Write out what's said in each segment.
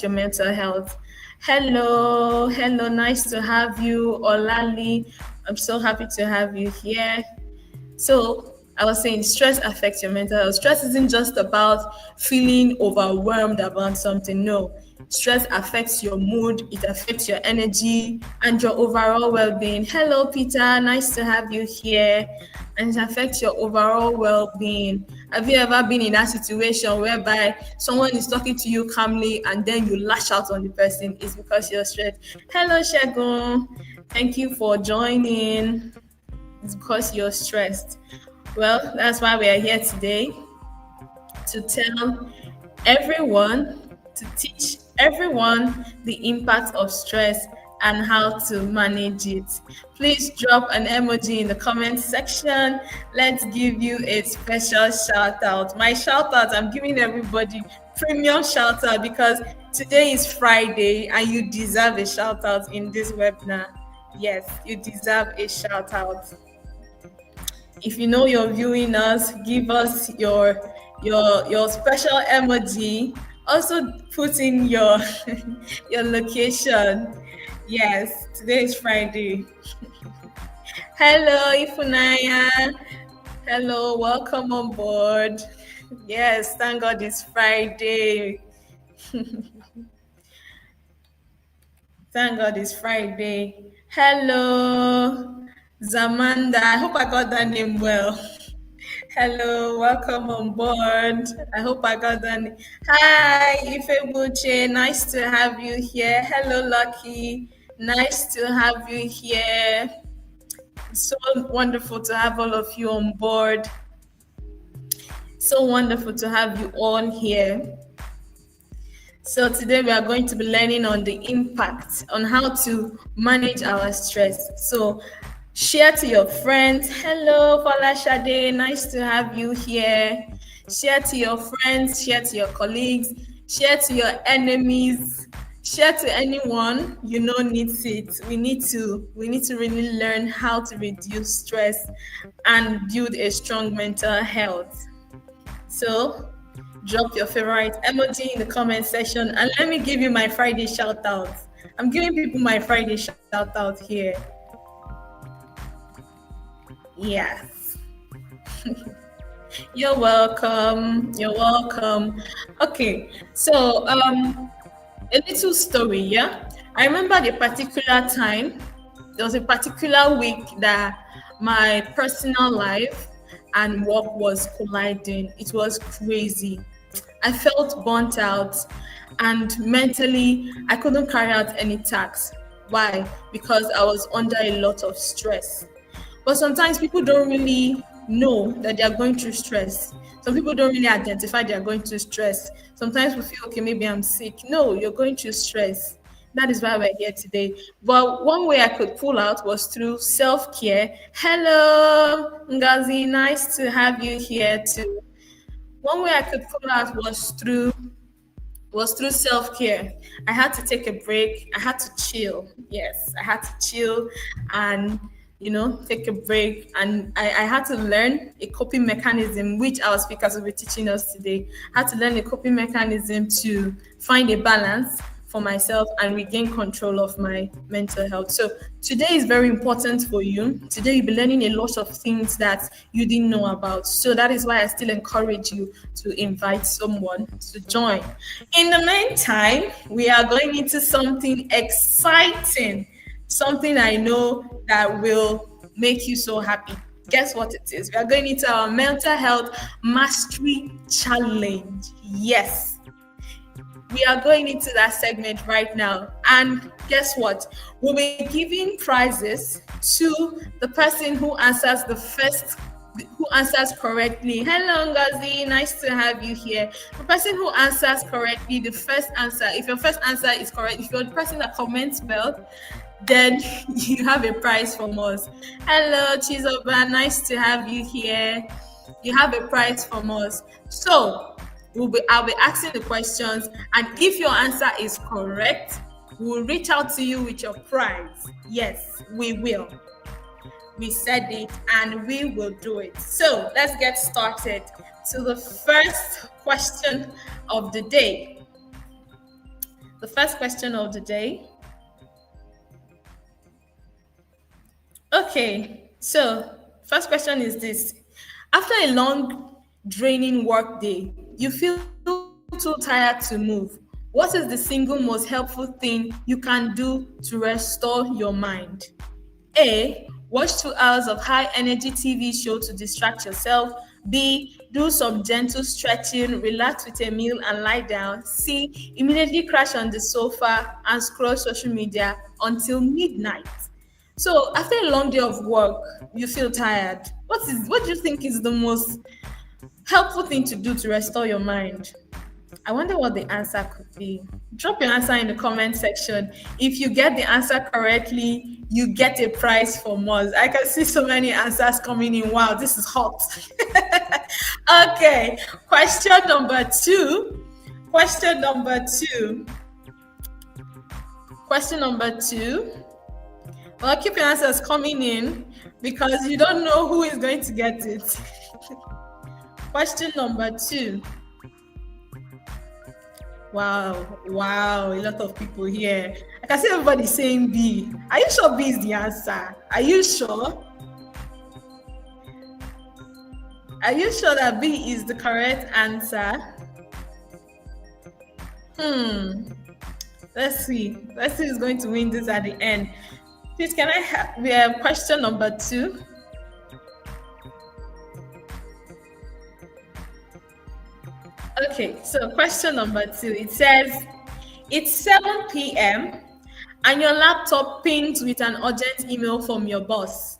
your mental health. Hello, nice to have you, Olali. I'm so happy to have you here. So I was saying stress affects your mental health. Stress isn't just about feeling overwhelmed about something. No. Stress affects your mood, it affects your energy and your overall well-being. Hello, Peter. Nice to have you here. And it affects your overall well-being. Have you ever been in that situation whereby someone is talking to you calmly and then you lash out on the person? It's because you're stressed. Hello, Shegun. Thank you for joining. It's because you're stressed. Well, that's why we are here today to tell everyone, to teach everyone the impact of stress and how to manage it. Please drop an emoji in the comment section. Let's give you a special shout out. My shout out, I'm giving everybody premium shout out because today is Friday and you deserve a shout out in this webinar. Yes, you deserve a shout out. If you know you're viewing us, give us your special emoji. Also put in your your location. Yes, today is Friday. Hello, Ifunaya. Hello, welcome on board. Yes, thank God it's Friday. Thank God it's Friday. Hello, Zamanda. I hope I got that name well. Hello, welcome on board. I hope I got that name. Hi, Ife Buche. Nice to have you here. Hello, Lucky. Nice to have you here. It's so wonderful to have all of you on board. So wonderful to have you all here. So today we are going to be learning on the impact on how to manage our stress. So share to your friends. Hello, Falashade. Nice to have you here. Share to your friends, share to your colleagues, share to your enemies, share to anyone you know needs it. We need to really learn how to reduce stress and build a strong mental health. So drop your favorite emoji in the comment section and let me give you my Friday shout out. I'm giving people my Friday shout out here. Yes. You're welcome. You're welcome. Okay. So a little story, yeah. I remember the particular time, there was a particular week that my personal life and work was colliding. It was crazy. I felt burnt out and mentally I couldn't carry out any tasks. Why? Because I was under a lot of stress. But sometimes people don't really know that they are going through stress. Some people don't really identify they are going through stress. Sometimes we feel, okay, maybe I'm sick. No, you're going through stress. That is why we're here today. But one way I could pull out was through self-care. Hello, Ngazi, nice to have you here too. One way I could pull out was through self-care. I had to take a break. I had to chill. Yes, I had to chill and take a break. And I had to learn a coping mechanism, which our speakers will be teaching us today. I had to learn a coping mechanism to find a balance for myself and regain control of my mental health. So today is very important for you. Today you'll be learning a lot of things that you didn't know about. So that is why I still encourage you to invite someone to join. In the meantime, we are going into something exciting, something I know that will make you so happy. Guess what it is? We are going into our mental health mastery challenge. Yes. We are going into that segment right now. And guess what? We'll be giving prizes to the person who answers correctly. Hello, Ngozi. Nice to have you here. The person who answers correctly, the first answer, if your first answer is correct, if you're the person that comments well, then you have a prize from us. Hello, Chizoba. Nice to have you here. You have a prize from us. So I'll be asking the questions, and if your answer is correct, we'll reach out to you with your prize. Yes, we will. We said it and we will do it. So let's get started to the first question of the day. The first question of the day. Okay, so first question is this. After a long, draining work day, you feel too tired to move. What is the single most helpful thing you can do to restore your mind? A. Watch 2 hours of high energy TV show to distract yourself. B. Do some gentle stretching, relax with a meal and lie down. C. Immediately crash on the sofa and scroll social media until midnight. So after a long day of work, you feel tired. What do you think is the most helpful thing to do to restore your mind? I wonder what the answer could be. Drop your answer in the comment section. If you get the answer correctly, you get a prize from us. I can see so many answers coming in. Wow, this is hot. Okay, question number two. Question number two. Question number two. Well, keep your answers coming in because you don't know who is going to get it. Question number two. Wow, a lot of people here. I can see everybody saying B. Are you sure B is the answer? Are you sure? Are you sure that B is the correct answer? Let's see. Let's see who's going to win this at the end. Please, can I have question number two? Okay, so question number two, it says, it's 7 p.m. and your laptop pings with an urgent email from your boss.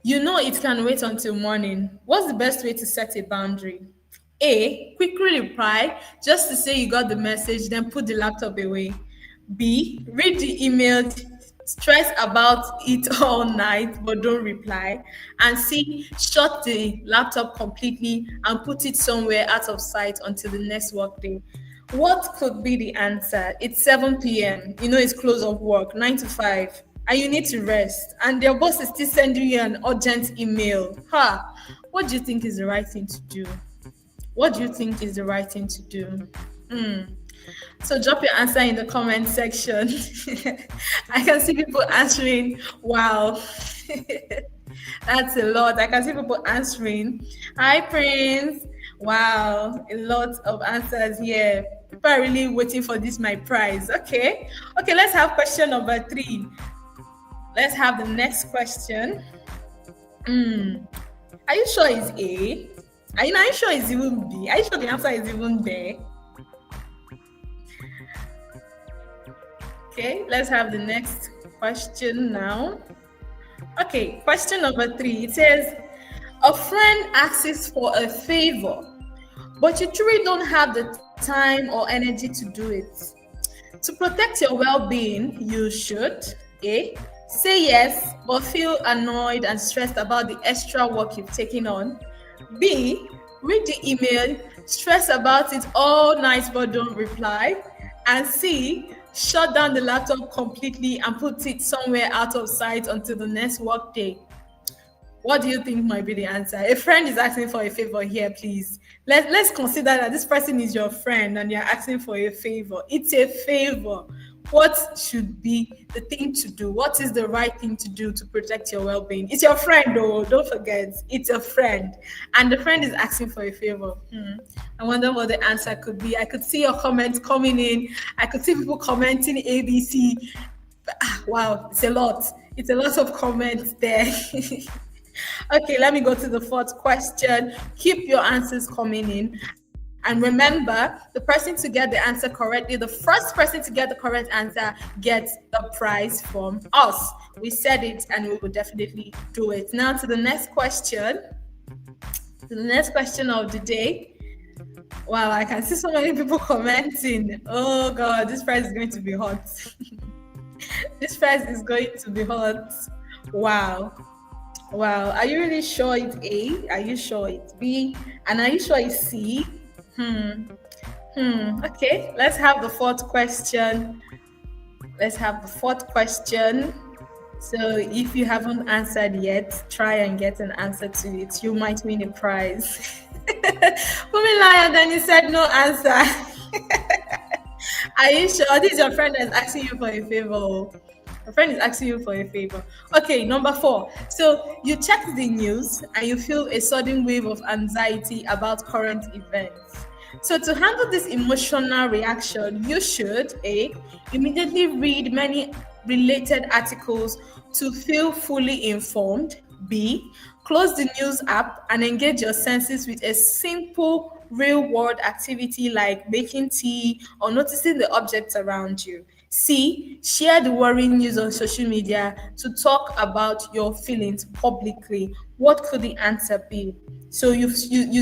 You know it can wait until morning. What's the best way to set a boundary? A, quickly reply just to say you got the message, then put the laptop away. B, read the email, stress about it all night but don't reply. And C, shut the laptop completely and put it somewhere out of sight until the next work day. What could be the answer? It's 7 p.m. You know it's close of work, 9 to 5, and you need to rest. And your boss is still sending you an urgent email. What do you think is the right thing to do? What do you think is the right thing to do? So drop your answer in the comment section. I can see people answering. Wow. That's a lot. I can see people answering. Hi, Prince. Wow. A lot of answers here. People are really waiting for this, my prize. Okay, let's have question number 3. Let's have the next question. Are you sure it's A? Are you sure it's even B? Are you sure the answer is even there? Okay, let's have the next question now. Okay, question number 3. It says, a friend asks for a favor, but you truly don't have the time or energy to do it. To protect your well-being, you should A, say yes, but feel annoyed and stressed about the extra work you've taken on. B, read the email, stress about it all night but don't reply. And C, shut down the laptop completely and put it somewhere out of sight until the next work day. What do you think might be the answer? A friend is asking for a favor here, please. Let's consider that this person is your friend and you're asking for a favor. It's a favor. What should be the thing to do? What is the right thing to do to protect your well-being? It's your friend, though. Don't forget, it's a friend. And the friend is asking for a favor. I wonder what the answer could be. I could see your comments coming in. I could see people commenting ABC. Wow, it's a lot. It's a lot of comments there. Okay, let me go to the 4th question. Keep your answers coming in. And remember, the person to get the answer correctly, the first person to get the correct answer gets a prize from us. We said it and we will definitely do it. Now to the next question. The next question of the day. Wow, I can see so many people commenting. Oh God, this prize is going to be hot. This prize is going to be hot. Wow. Are you really sure it's A? Are you sure it's B? And are you sure it's C? Okay, let's have the 4th question. So if you haven't answered yet, try and get an answer to it. You might win a prize. Fumi liar, then you said no answer. Are you sure? This is your friend that's asking you for a favor. Your friend is asking you for a favor. Okay, number 4. So you check the news and you feel a sudden wave of anxiety about current events. So to handle this emotional reaction, you should A, immediately read many related articles to feel fully informed. B, close the news app and engage your senses with a simple real world activity like making tea or noticing the objects around you. C, share the worrying news on social media to talk about your feelings publicly. What could the answer be? So you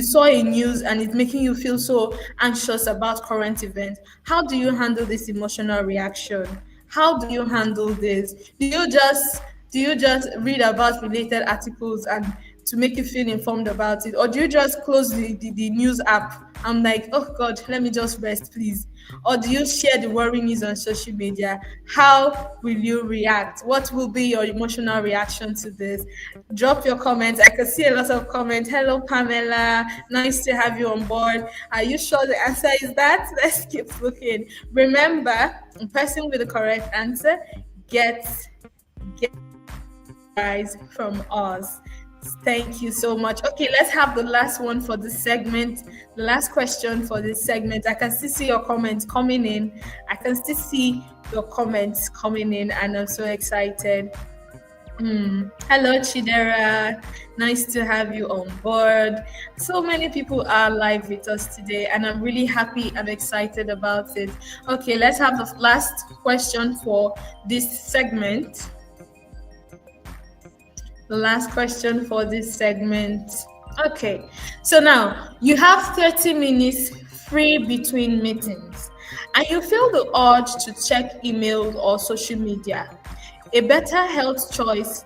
saw a news and it's making you feel so anxious about current events. How do you handle this emotional reaction? How do you handle this? Do you just read about related articles and to make you feel informed about it? Or do you just close the news app? I'm like, oh God, let me just rest, please. Or do you share the worrying news on social media? How will you react? What will be your emotional reaction to this? Drop your comments. I can see a lot of comments. Hello, Pamela. Nice to have you on board. Are you sure the answer is that? Let's keep looking. Remember, the person with the correct answer gets prize from us. Thank you so much. Okay, let's have the last one for this segment. The last question for this segment. I can still see your comments coming in. I can still see your comments coming in, and I'm so excited. Hello, Chidera. Nice to have you on board. So many people are live with us today, and I'm really happy and excited about it. Okay, let's have the last question for this segment. The last question for this segment. Okay, so now you have 30 minutes free between meetings and you feel the urge to check emails or social media. A better health choice,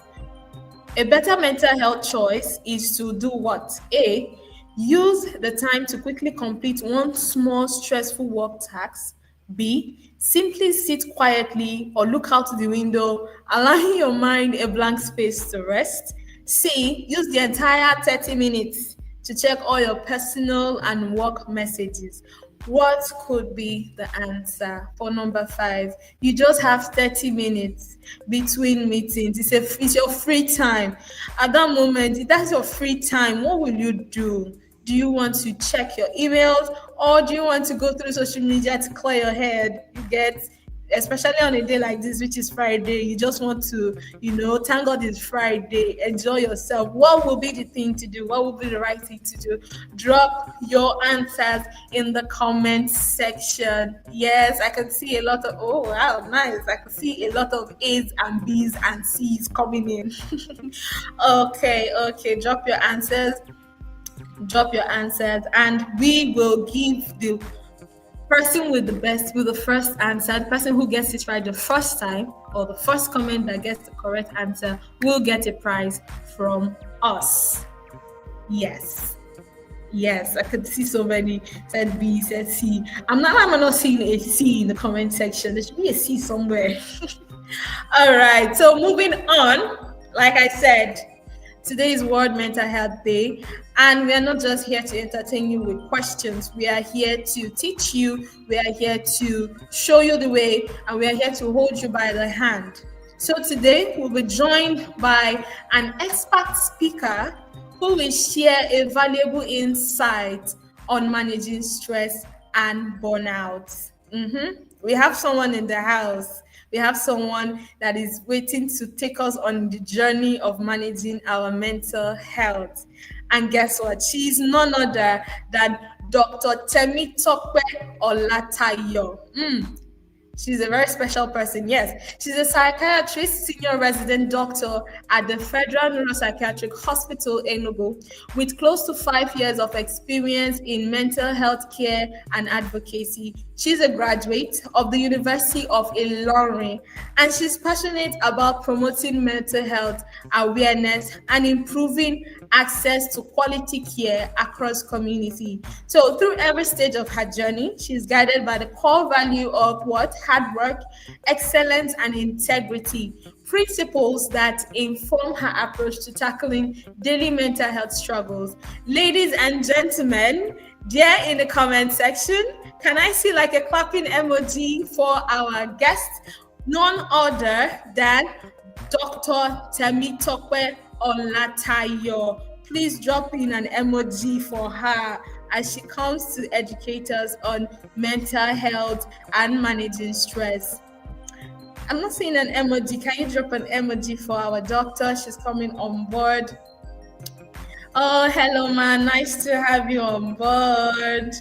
a better mental health choice is to do what? A, use the time to quickly complete one small stressful work task. B, simply sit quietly or look out the window, allowing your mind a blank space to rest. C, use the entire 30 minutes to check all your personal and work messages. What could be the answer for number 5? You just have 30 minutes between meetings. It's your free time. At that moment, that's your free time. What will you do? Do you want to check your emails or do you want to go through social media to clear your head? You get, especially on a day like this, which is Friday, you just want to, thank God it's Friday, enjoy yourself. What will be the thing to do? What will be the right thing to do? Drop your answers in the comment section. Yes, I can see a lot of, oh wow, nice. I can see a lot of A's and B's and C's coming in. Okay, drop your answers and we will give the person with the first answer, the person who gets it right the first time, or the first comment that gets the correct answer will get a prize from us. Yes, I could see so many said B, said C. I'm not seeing a C in the comment section. There should be a C somewhere. All right, so moving on, like I said, today is World Mental Health Day, and we are not just here to entertain you with questions. We are here to teach you, we are here to show you the way, and we are here to hold you by the hand. So today we'll be joined by an expert speaker who will share a valuable insight on managing stress and burnout. We have someone in the house. We have someone that is waiting to take us on the journey of managing our mental health. And guess what? She's none other than Dr. Temitope Olatayo. She's a very special person. Yes, she's a psychiatrist, senior resident doctor at the Federal Neuropsychiatric Hospital, Enugu, with close to 5 years of experience in mental health care and advocacy. She's a graduate of the University of Ilorin, and she's passionate about promoting mental health awareness and improving access to quality care across community. So through every stage of her journey, she's guided by the core value of what? Hard work, excellence, and integrity, principles that inform her approach to tackling daily mental health struggles. Ladies and gentlemen, there in the comment section, Can I see like a clapping emoji for our guest? None other than Dr. Temitope Olatayo. Please drop in an emoji for her as she comes to educate us on mental health and managing stress. I'm not seeing an emoji. Can you drop an emoji for our doctor? She's coming on board. Oh, hello, man. Nice to have you on board.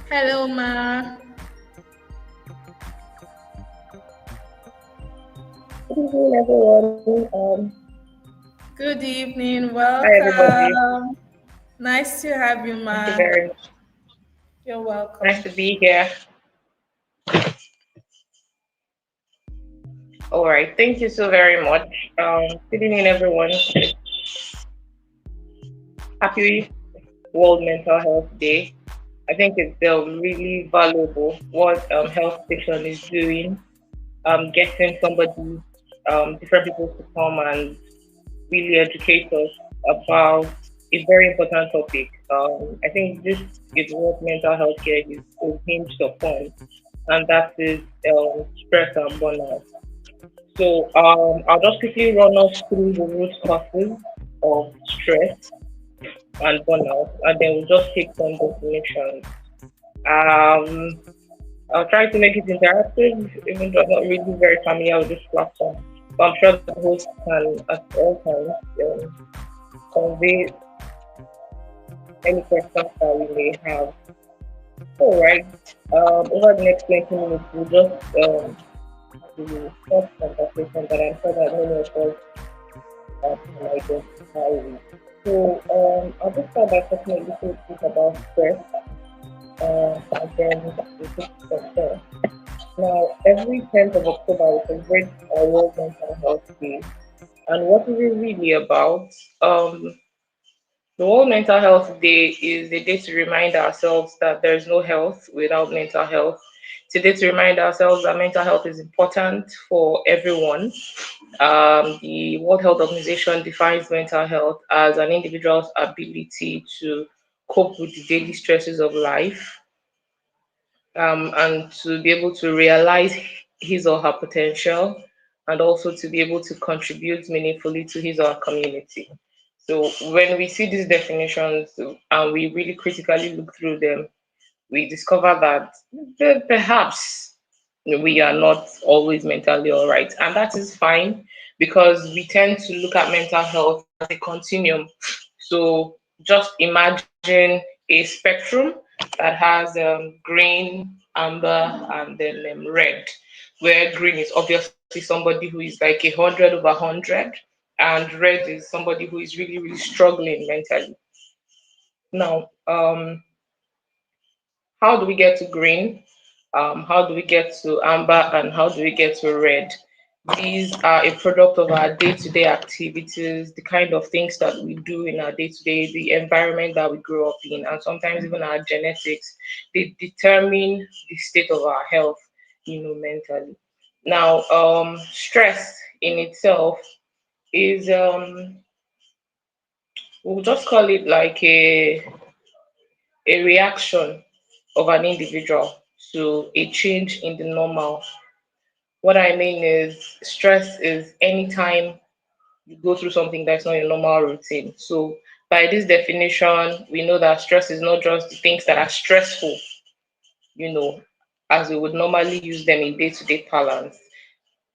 Hello, ma. Good evening, everyone. Good evening. Hi, everybody. Welcome. Nice to have you, Thank you ma. very much. You're Nice welcome. to be here. All right. Thank you so very much. Good evening, everyone. Happy World Mental Health Day. I think it's really valuable what Health Station is doing. Getting somebody, different people to come and really educate us about a very important topic. I think this is what mental health care is hinged upon, and that is stress and burnout. So I'll just quickly run us through the root causes of stress and burnout, and then we'll just take some definitions. Um, I'll try to make it interactive, even though I'm not really very familiar with this platform. But I'm sure the host can, at all times, convey any questions that we may have. All right. Over the next 20 minutes, we'll just the first conversation that I'm sure that many of us can identify with. So I'll just start by talking a little bit about stress, and then we take it from there. Now, every 10th of October we celebrate World Mental Health Day, and what is it really about? Um, the World Mental Health Day is a day to remind ourselves that there is no health without mental health. It's a day to remind ourselves that mental health is important for everyone. The World Health Organization defines mental health as an individual's ability to cope with the daily stresses of life, and to be able to realize his or her potential, and also to be able to contribute meaningfully to his or her community. So when we see these definitions and we really critically look through them, we discover that perhaps we are not always mentally all right. And that is fine because we tend to look at mental health as a continuum. So just imagine a spectrum that has green, amber, and then red, where green is obviously somebody who is like 100/100, and red is somebody who is really, really struggling mentally. Now, how do we get to green? How do we get to amber? And how do we get to red? These are a product of our day to day activities, the kind of things that we do in our day to day, the environment that we grow up in, and sometimes even our genetics. They determine the state of our health, mentally. Now, stress in itself is, we'll just call it like a reaction of an individual to a change in the normal. What I mean is, stress is anytime you go through something that's not your normal routine. So, by this definition, we know that stress is not just the things that are stressful, you know, as we would normally use them in day to day parlance.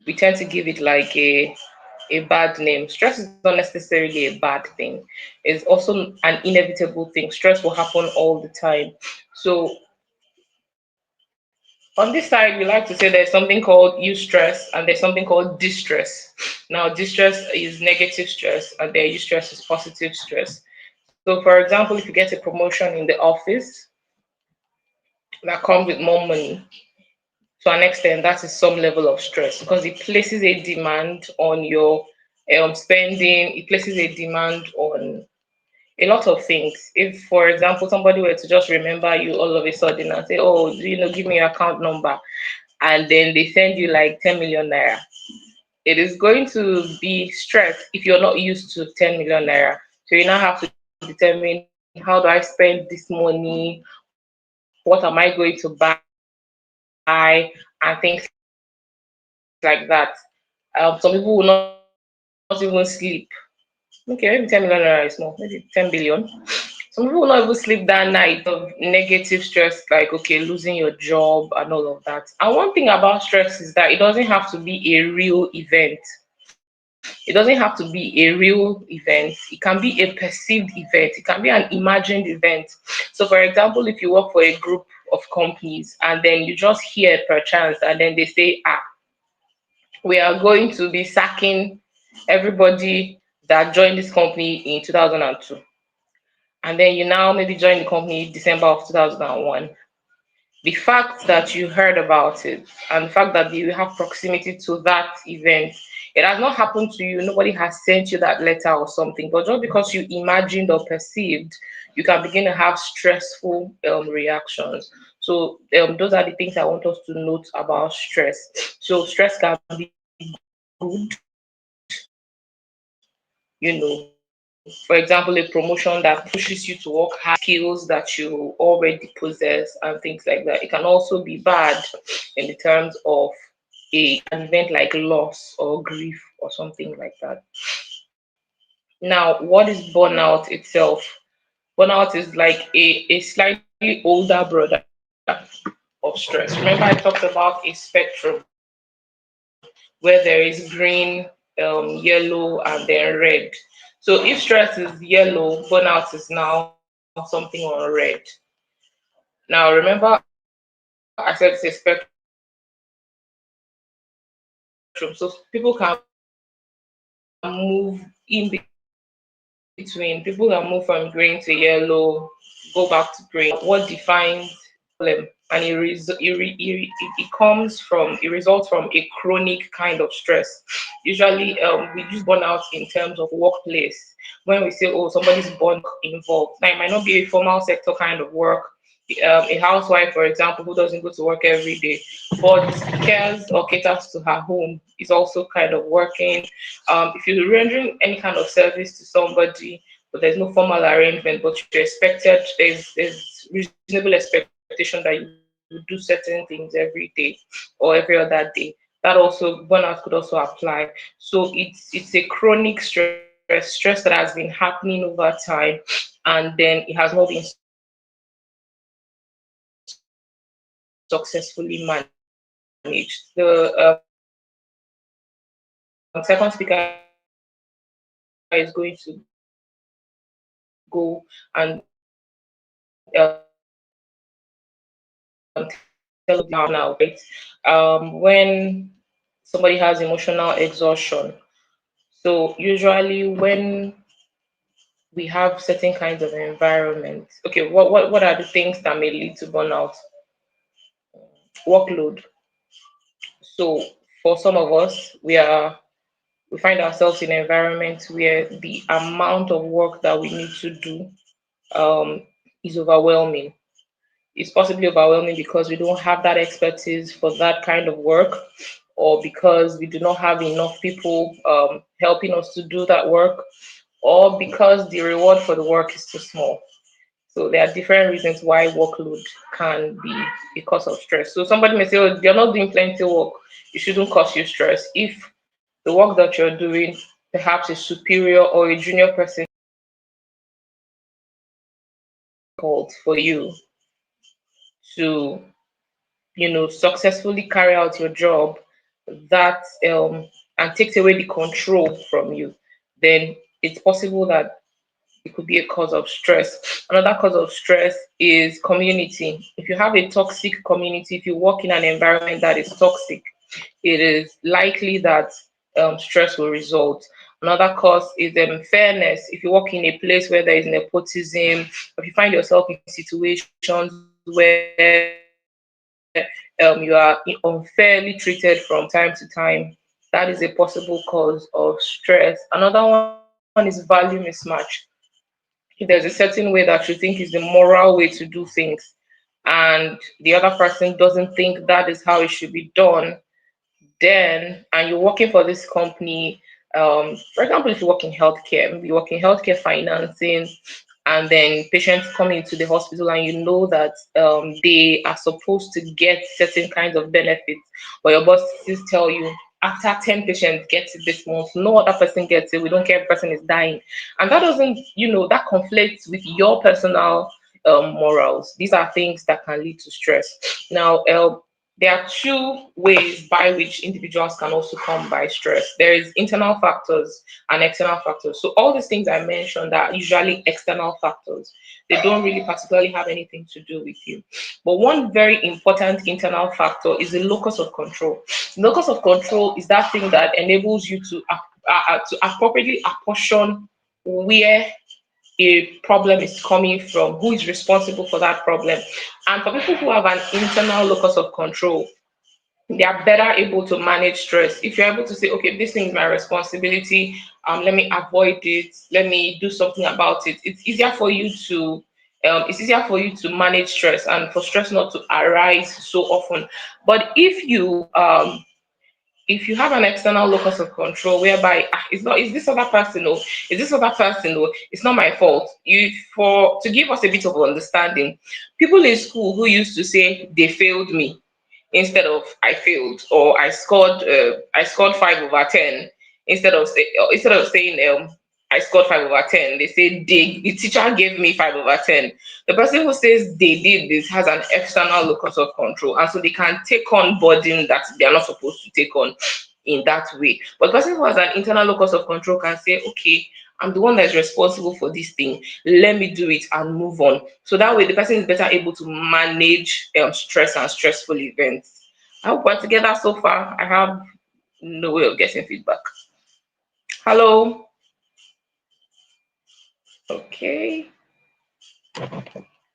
We tend to give it like a bad name. Stress is not necessarily a bad thing. It's also an inevitable thing. Stress will happen all the time. So on this side, we like to say there's something called eustress and there's something called distress. Now, distress is negative stress, and then eustress is positive stress. So, for example, if you get a promotion in the office that comes with more money, to an extent, that is some level of stress because it places a demand on your spending, it places a demand on a lot of things. If, for example, somebody were to just remember you all of a sudden and say, "Oh, give me your account number," and then they send you like 10 million naira, it is going to be stress if you're not used to 10 million naira. So you now have to determine, how do I spend this money? What am I going to buy? And things like that. Some people will not even sleep. Okay, maybe 10 million naira is small, maybe 10 billion. Some people will not even sleep that night because of negative stress, like okay, losing your job and all of that. And one thing about stress is that it doesn't have to be a real event. It doesn't have to be a real event. It can be a perceived event. It can be an imagined event. So, for example, if you work for a group of companies and then you just hear per chance and then they say, we are going to be sacking everybody that joined this company in 2002. And then you now maybe join the company December of 2001. The fact that you heard about it and the fact that you have proximity to that event, it has not happened to you. Nobody has sent you that letter or something, but just because you imagined or perceived, you can begin to have stressful reactions. So those are the things I want us to note about stress. So stress can be good, for example, a promotion that pushes you to work hard, skills that you already possess, and things like that. It can also be bad in the terms of an event like loss or grief or something like that. Now, what is burnout itself? Burnout is like a slightly older brother of stress. Remember, I talked about a spectrum where there is green, yellow, and then red. So if stress is yellow, burnout is now something on red. Now, remember, I said it's a spectrum. So people can move in between. People can move from green to yellow, go back to green. What defines burnout itself? Now, burnout is a problem, and it results from a chronic kind of stress. Usually, we use burnout in terms of workplace. When we say, "Oh, somebody's burnout involved," now it might not be a formal sector kind of work. A housewife, for example, who doesn't go to work every day, but cares or caters to her home, is also kind of working. If you're rendering any kind of service to somebody, but there's no formal arrangement, but you're expected, there's reasonable expectation that you would do certain things every day or every other day. That also burnout could also apply. So it's a chronic stress that has been happening over time, and then it has not been successfully managed. The second speaker is going to go and tell now, right? When somebody has emotional exhaustion. So usually when we have certain kinds of environment. Okay, what are the things that may lead to burnout? Workload. So for some of us, we find ourselves in an environment where the amount of work that we need to do um, is overwhelming. It's possibly overwhelming because we don't have that expertise for that kind of work, or because we do not have enough people helping us to do that work, or because the reward for the work is too small. So there are different reasons why workload can be a cause of stress. So somebody may say, "Oh, you're not doing plenty of work. It shouldn't cause you stress." If the work that you're doing, perhaps a superior or a junior person called for you to, successfully carry out your job, that and takes away the control from you, then it's possible that it could be a cause of stress. Another cause of stress is community. If you have a toxic community, if you work in an environment that is toxic, it is likely that stress will result. Another cause is fairness. If you work in a place where there is nepotism, if you find yourself in situations where you are unfairly treated from time to time, that is a possible cause of stress. Another one is value mismatch. If there's a certain way that you think is the moral way to do things, and the other person doesn't think that is how it should be done, then then and you're working for this company, for example, if you work in healthcare, you work in healthcare financing, and then patients come into the hospital and you know that they are supposed to get certain kinds of benefits, but your bosses tell you after 10 patients get it this month, no other person gets it. We don't care if the person is dying. And that doesn't, that conflicts with your personal morals. These are things that can lead to stress. Now, there are two ways by which individuals can also come by stress. There is internal factors and external factors. So all these things I mentioned are usually external factors. They don't really particularly have anything to do with you. But one very important internal factor is the locus of control. Locus of control is that thing that enables you to appropriately apportion where a problem is coming from, who is responsible for that problem. And for people who have an internal locus of control, they are better able to manage stress. If you're able to say, okay, this thing is my responsibility, let me avoid it, let me do something about it. It's easier for you to manage stress and for stress not to arise so often. But if you have an external locus of control whereby it's not, is this other person, or is this other person, or it's not my fault. You for To give us a bit of understanding, people in school who used to say they failed me instead of I failed, or I scored 5/10, instead of saying I scored 5/10, they say the teacher gave me 5/10. The person who says they did this has an external locus of control, and so they can take on burden that they are not supposed to take on in that way. But the person who has an internal locus of control can say, okay, I'm the one that's responsible for this thing. Let me do it and move on. So that way, the person is better able to manage stress and stressful events. I hope we're together so far. I have no way of getting feedback. Hello. Okay.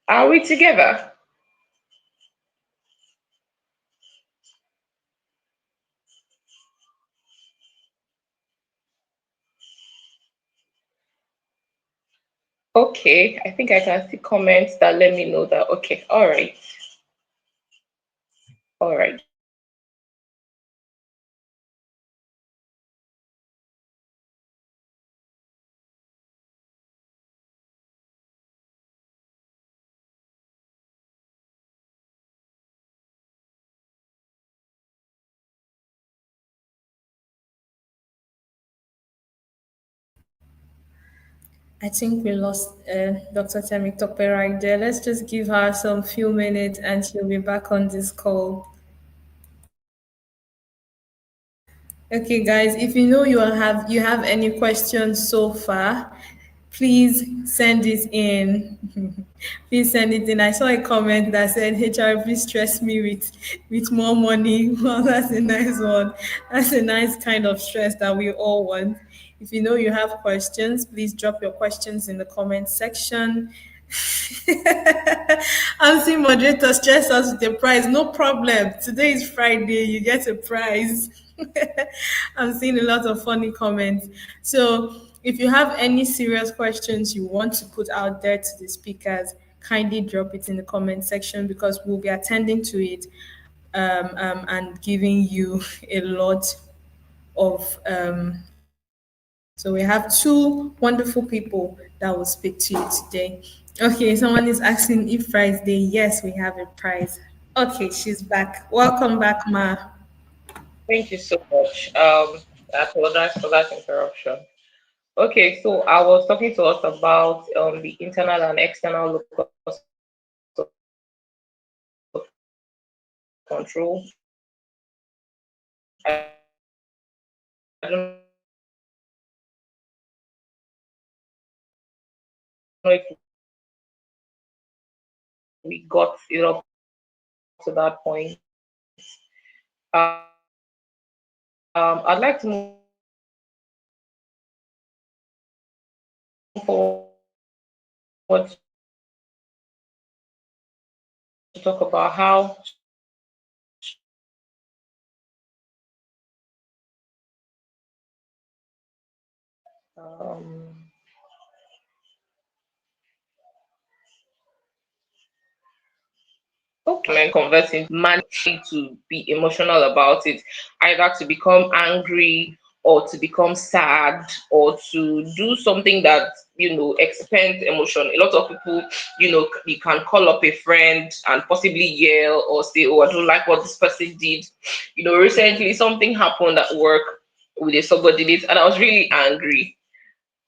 Are we together? Okay. I think I can see comments that let me know that. Okay. All right. All right. I think we lost Dr. Temi Tope right there. Let's just give her some few minutes and she'll be back on this call. Okay, guys, if you know you have any questions so far, please send it in. Please send it in. I saw a comment that said, HR, please stress me with more money. Well, that's a nice one. That's a nice kind of stress that we all want. If you know you have questions, please drop your questions in the comment section. I'm seeing moderator stress us with a prize. No problem. Today is Friday. You get a prize. I'm seeing a lot of funny comments. So, if you have any serious questions you want to put out there to the speakers, kindly drop it in the comment section because we'll be attending to it and giving you a lot of so we have two wonderful people that will speak to you today. Okay, someone is asking if prize day. Yes, we have a prize. Okay, she's back. Welcome back, Ma. Thank you so much. I apologize for that interruption. Okay, so I was talking to us about the internal and external locus of control. I don't know if we got it up to that point. I'd like to move forward to talk about how um, okay, conversing, managing to be emotional about it, either to become angry or to become sad or to do something that expends emotion. A lot of people, you can call up a friend and possibly yell or say, "Oh, I don't like what this person did." Recently something happened at work with a subordinate, and I was really angry,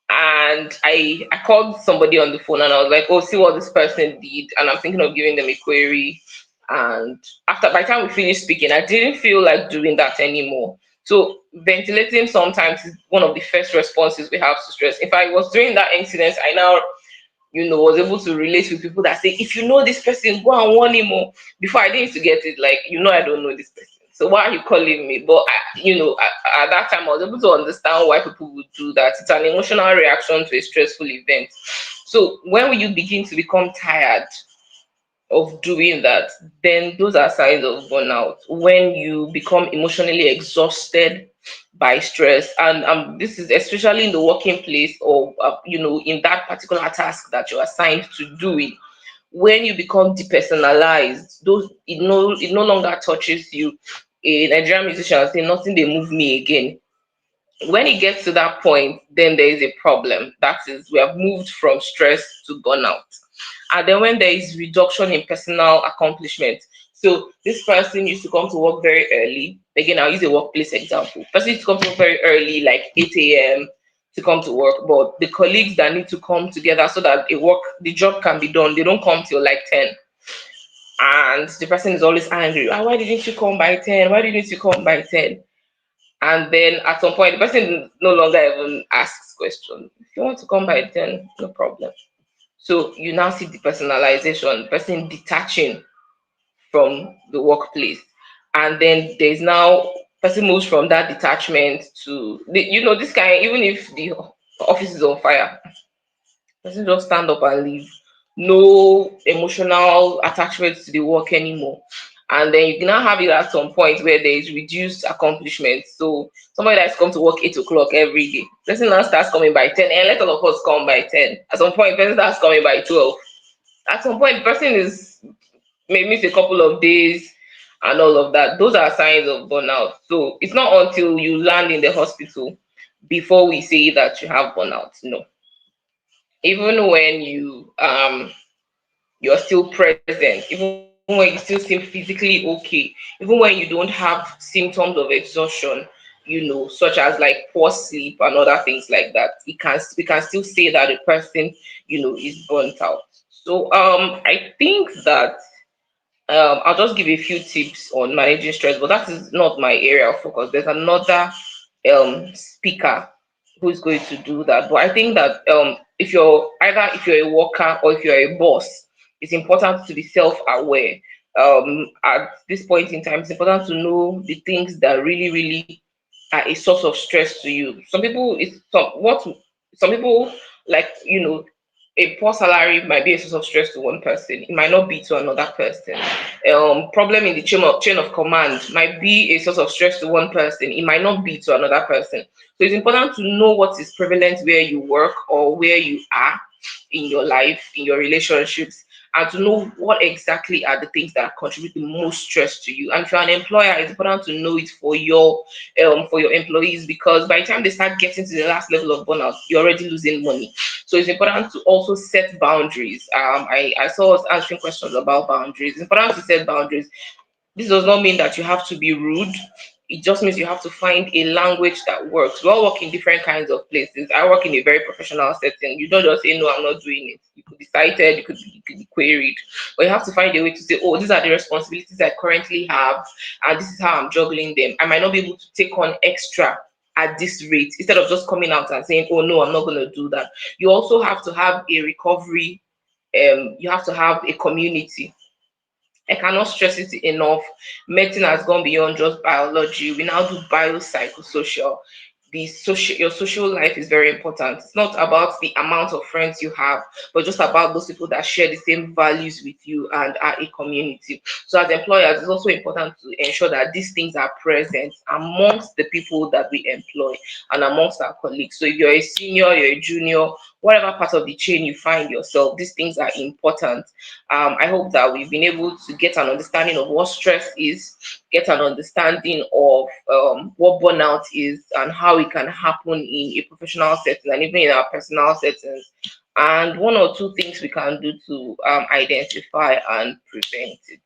and I called somebody on the phone and I was like, "Oh, see what this person did," and I'm thinking of giving them a query. And after, by the time we finished speaking, I didn't feel like doing that anymore. So ventilating sometimes is one of the first responses we have to stress. If I was doing that incident, I now was able to relate with people that say, "If you know this person, go and warn him more." Before, I didn't used to get it, like, I don't know this person. So why are you calling me? But at that time, I was able to understand why people would do that. It's an emotional reaction to a stressful event. So when will you begin to become tired of doing that, then those are signs of burnout. When you become emotionally exhausted by stress, and this is especially in the working place, or in that particular task that you're assigned to doing. When you become depersonalized, those it no longer touches you. A Nigerian musician say, "Nothing they move me again." When it gets to that point, then there is a problem. That is, we have moved from stress to burnout. And then when there is reduction in personal accomplishment, so this person used to come to work very early. Again, I'll use a workplace example. Person used to come to work very early, like 8 a.m. to come to work, but the colleagues that need to come together so that the job can be done, they don't come till like 10. And the person is always angry. "Ah, why didn't you come by 10? Why didn't you come by 10?" And then at some point, the person no longer even asks questions. "If you want to come by 10, no problem." So you now see the personalization, person detaching from the workplace. And then there's now person moves from that detachment to this kind, even if the office is on fire, person just stand up and leave. No emotional attachment to the work anymore. And then you can now have it at some point where there is reduced accomplishment. So somebody that's come to work 8 o'clock every day, person now starts coming by 10, and let all of us come by 10. At some point, person starts coming by 12. At some point, the person is may miss a couple of days and all of that. Those are signs of burnout. So it's not until you land in the hospital before we say that you have burnout. No, even when you're still present, even when you still seem physically okay, even when you don't have symptoms of exhaustion, such as like poor sleep and other things like that, we can still say that a person, is burnt out. So I think that I'll just give a few tips on managing stress, but that is not my area of focus. There's another speaker who is going to do that. But I think that if you're a worker or if you're a boss, it's important to be self-aware. At this point in time, it's important to know the things that really, really are a source of stress to you. Some people like a poor salary might be a source of stress to one person. It might not be to another person. Problem in the chain of command might be a source of stress to one person. It might not be to another person. So it's important to know what is prevalent where you work or where you are in your life, in your relationships, and to know what exactly are the things that contribute the most stress to you. And if you're an employer, it's important to know it for your employees, because by the time they start getting to the last level of burnout, you're already losing money. So it's important to also set boundaries. I saw us answering questions about boundaries. It's important to set boundaries. This does not mean that you have to be rude. It just means you have to find a language that works. We all work in different kinds of places. I work in a very professional setting. You don't just say, "No, I'm not doing it." You could be cited, you could be queried. But you have to find a way to say, "Oh, these are the responsibilities I currently have, and this is how I'm juggling them. I might not be able to take on extra at this rate," instead of just coming out and saying, "Oh, no, I'm not going to do that." You also have to have a recovery, you have to have a community. I cannot stress it enough. Medicine has gone beyond just biology. We now do biopsychosocial. your social life is very important. It's not about the amount of friends you have, but just about those people that share the same values with you and are a community. So as employers, it's also important to ensure that these things are present amongst the people that we employ and amongst our colleagues. So if you're a senior, you're a junior, whatever part of the chain you find yourself, these things are important. I hope that we've been able to get an understanding of what stress is, get an understanding of what burnout is and how it can happen in a professional setting and even in our personal settings, and one or two things we can do to identify and prevent it.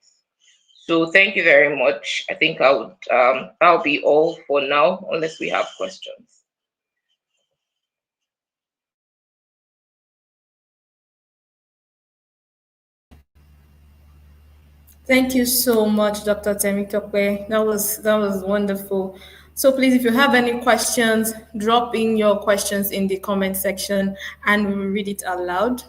So thank you very much. I think I would that'll be all for now, unless we have questions. Thank you so much, Dr. Temitope. That was wonderful. So please, if you have any questions, drop in your questions in the comment section and we will read it aloud.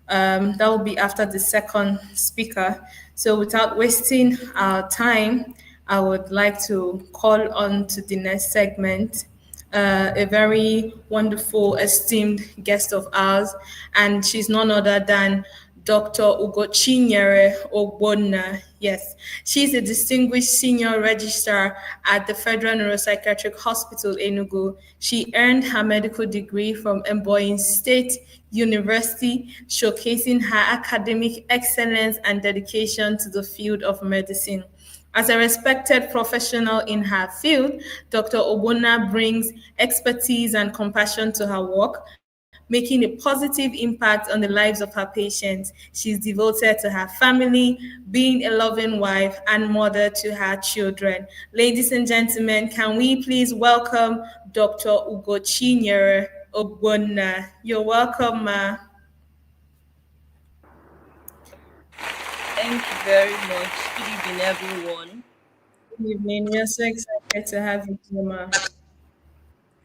That will be after the second speaker. So without wasting our time, I would like to call on to the next segment a very wonderful, esteemed guest of ours, and she's none other than Dr. Ugochinyere Ogbonna. Yes, she's a distinguished senior registrar at the Federal Neuropsychiatric Hospital, Enugu. She earned her medical degree from Mboyin State University, showcasing her academic excellence and dedication to the field of medicine. As a respected professional in her field, Dr. Obona brings expertise and compassion to her work, making a positive impact on the lives of her patients. She's devoted to her family, being a loving wife and mother to her children. Ladies and gentlemen, can we please welcome Dr. Ugochinyere Ogbonna? You're welcome, ma. Thank you very much. Good evening, everyone. Good evening. We are so excited to have you here, ma.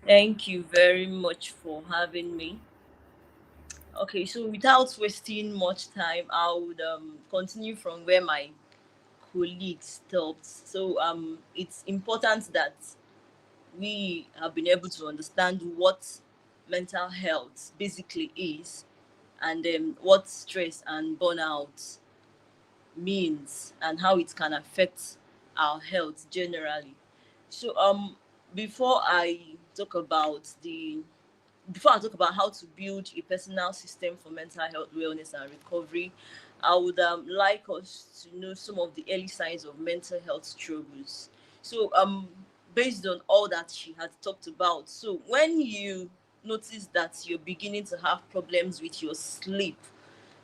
Thank you very much for having me. Okay, so without wasting much time, I would continue from where my colleagues stopped. So it's important that we have been able to understand what mental health basically is, and what stress and burnout means and how it can affect our health generally. So before I talk about the before I talk about how to build a personal system for mental health wellness and recovery, I would like us to know some of the early signs of mental health struggles. So based on all that she had talked about, so when you notice that you're beginning to have problems with your sleep,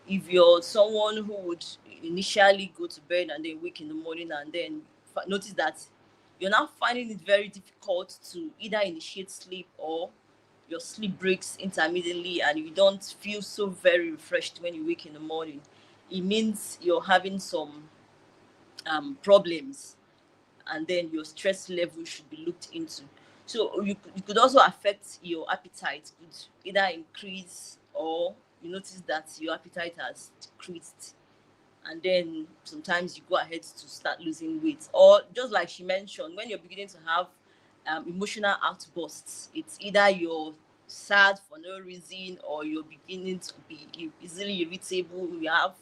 if you're someone who would initially go to bed and then wake in the morning and then notice that you're now finding it very difficult to either initiate sleep, or your sleep breaks intermittently and you don't feel so very refreshed when you wake in the morning, it means you're having some problems, and then your stress level should be looked into. So you could also affect your appetite, could either increase, or you notice that your appetite has decreased, and then sometimes you go ahead to start losing weight. Or just like she mentioned, when you're beginning to have emotional outbursts, it's either you're sad for no reason, or you're beginning to be easily irritable. You have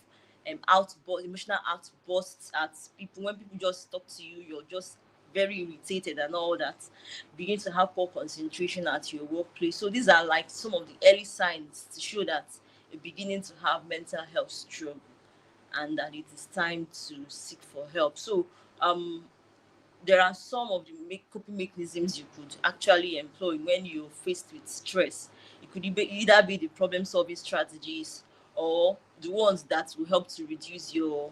emotional outbursts at people. When people just talk to you, you're just very irritated and all that. Begin to have poor concentration at your workplace. So these are like some of the early signs to show that you're beginning to have mental health struggle, and that it is time to seek for help. So there are some of the coping mechanisms you could actually employ when you're faced with stress. It could either be the problem solving strategies, or the ones that will help to reduce your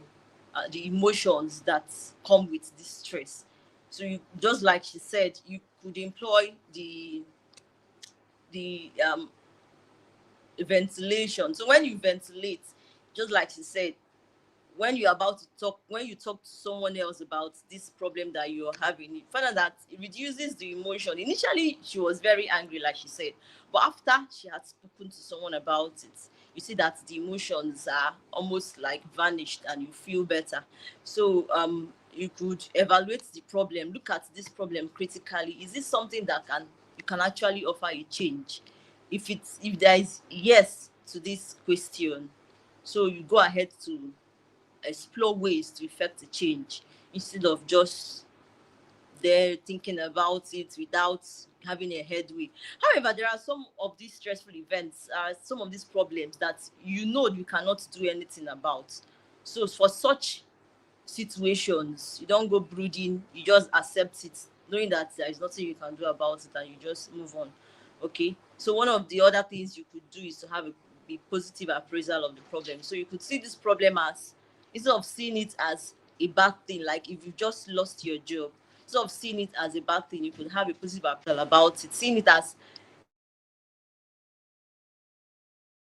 the emotions that come with this stress. So you, just like she said, you could employ the ventilation. So when you ventilate, just like she said, when you're about to talk, when you talk to someone else about this problem that you're having, you find out that it reduces the emotion. Initially, she was very angry, like she said, but after she had spoken to someone about it, you see that the emotions are almost like vanished and you feel better. So you could evaluate the problem, look at this problem critically. Is this something that can you can actually offer a change. If there is yes to this question, so you go ahead to explore ways to effect a change instead of just there thinking about it without having a headway. However, there are some of these stressful events, some of these problems that you cannot do anything about. So for such situations, you don't go brooding, you just accept it, knowing that there is nothing you can do about it, and you just move on. Okay. So one of the other things you could do is to have a positive appraisal of the problem. So you could see this problem as, instead of seeing it as a bad thing, like if you just lost your job, instead of seeing it as a bad thing, you could have a positive appraisal about it, seeing it as a chance for you to improve your situation, and